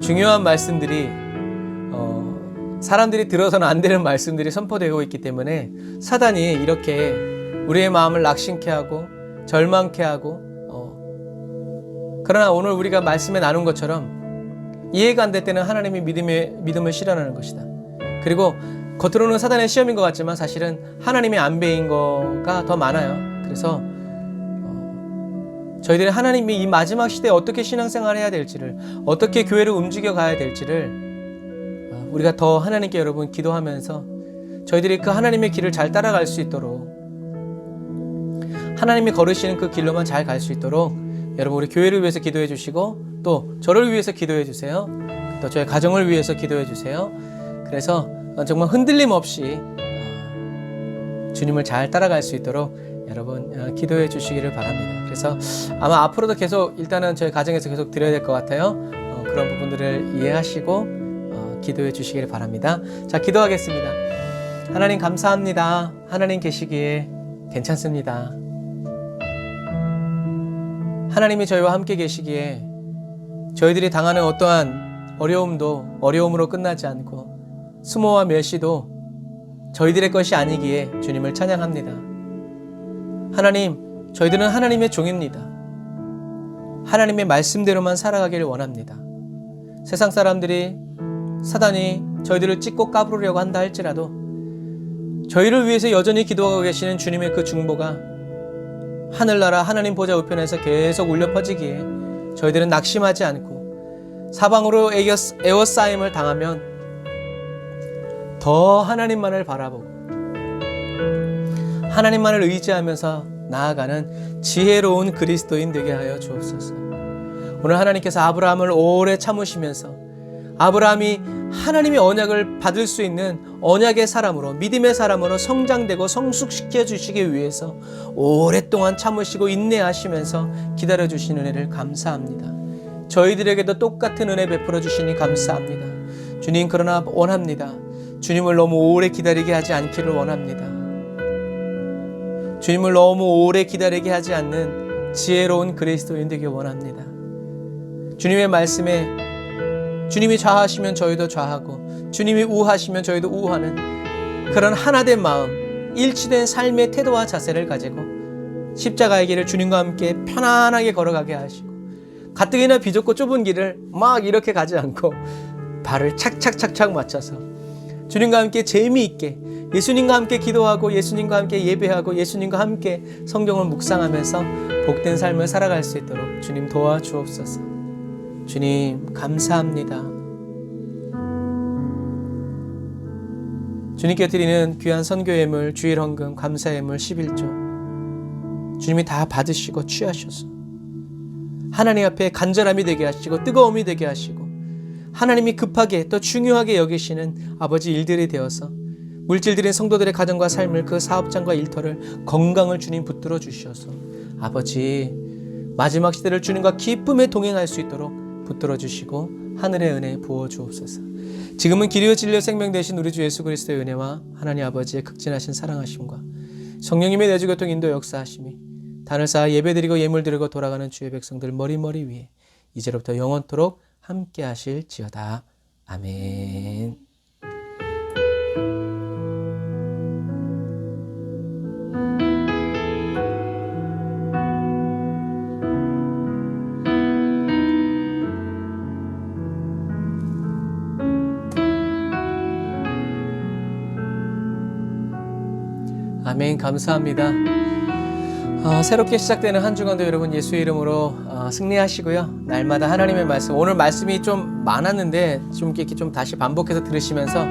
중요한 말씀들이 사람들이 들어서는 안 되는 말씀들이 선포되고 있기 때문에 사단이 이렇게 우리의 마음을 낙심케 하고 절망케 하고 그러나 오늘 우리가 말씀에 나눈 것처럼 이해가 안 될 때는 하나님이 믿음을 실현하는 것이다. 그리고 겉으로는 사단의 시험인 것 같지만 사실은 하나님의 안배인 거가 더 많아요. 그래서 저희들이 하나님이 이 마지막 시대에 어떻게 신앙생활을 해야 될지를, 어떻게 교회를 움직여 가야 될지를 우리가 더 하나님께 여러분 기도하면서 저희들이 그 하나님의 길을 잘 따라갈 수 있도록 하나님이 걸으시는 그 길로만 잘 갈 수 있도록 여러분 우리 교회를 위해서 기도해 주시고 또 저를 위해서 기도해 주세요. 또 저의 가정을 위해서 기도해 주세요. 그래서 정말 흔들림 없이 주님을 잘 따라갈 수 있도록 여러분 기도해 주시기를 바랍니다. 그래서 아마 앞으로도 계속 일단은 저희 가정에서 계속 드려야 될 것 같아요. 그런 부분들을 이해하시고 기도해 주시기를 바랍니다. 자, 기도하겠습니다. 하나님 감사합니다. 하나님 계시기에 괜찮습니다. 하나님이 저희와 함께 계시기에 저희들이 당하는 어떠한 어려움도 어려움으로 끝나지 않고 수모와 멸시도 저희들의 것이 아니기에 주님을 찬양합니다. 하나님, 저희들은 하나님의 종입니다. 하나님의 말씀대로만 살아가기를 원합니다. 세상 사람들이 사단이 저희들을 찢고 까부르려고 한다 할지라도 저희를 위해서 여전히 기도하고 계시는 주님의 그 중보가 하늘나라 하나님 보좌 우편에서 계속 울려 퍼지기에 저희들은 낙심하지 않고 사방으로 에워싸임을 당하면 더 하나님만을 바라보고 하나님만을 의지하면서 나아가는 지혜로운 그리스도인 되게 하여 주옵소서. 오늘 하나님께서 아브라함을 오래 참으시면서 아브라함이 하나님의 언약을 받을 수 있는 언약의 사람으로 믿음의 사람으로 성장되고 성숙시켜 주시기 위해서 오랫동안 참으시고 인내하시면서 기다려 주신 은혜를 감사합니다. 저희들에게도 똑같은 은혜 베풀어 주시니 감사합니다. 주님, 그러나 원합니다. 주님을 너무 오래 기다리게 하지 않기를 원합니다. 주님을 너무 오래 기다리게 하지 않는 지혜로운 그리스도인 되길 원합니다. 주님의 말씀에 주님이 좌하시면 저희도 좌하고 주님이 우하시면 저희도 우하는 그런 하나된 마음, 일치된 삶의 태도와 자세를 가지고 십자가의 길을 주님과 함께 편안하게 걸어가게 하시고 가뜩이나 비좁고 좁은 길을 막 이렇게 가지 않고 발을 착착착착 맞춰서 주님과 함께 재미있게 예수님과 함께 기도하고 예수님과 함께 예배하고 예수님과 함께 성경을 묵상하면서 복된 삶을 살아갈 수 있도록 주님 도와주옵소서. 주님 감사합니다. 주님께 드리는 귀한 선교 예물, 주일 헌금, 감사 예물 11조 주님이 다 받으시고 취하셔서 하나님 앞에 간절함이 되게 하시고 뜨거움이 되게 하시고 하나님이 급하게 또 중요하게 여기시는 아버지 일들이 되어서 물질들인 성도들의 가정과 삶을 그 사업장과 일터를 건강을 주님 붙들어 주셔서 아버지 마지막 시대를 주님과 기쁨에 동행할 수 있도록 붙들어 주시고 하늘의 은혜 부어 주옵소서. 지금은 길이요 진리요 생명 되신 우리 주 예수 그리스도의 은혜와 하나님 아버지의 극진하신 사랑하심과 성령님의 내주 교통 인도 역사하심이 단을 쌓아 예배드리고 예물드리고 돌아가는 주의 백성들 머리머리 위에 이제로부터 영원토록 함께 하실지어다. 아멘. 아멘. 감사합니다. 새롭게 시작되는 한 주간도 여러분 예수의 이름으로 승리하시고요. 날마다 하나님의 말씀, 오늘 말씀이 좀 많았는데 좀 이렇게 좀 다시 반복해서 들으시면서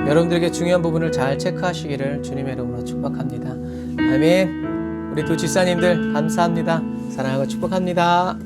여러분들에게 중요한 부분을 잘 체크하시기를 주님의 이름으로 축복합니다. 아멘. 우리 두 집사님들 감사합니다. 사랑하고 축복합니다.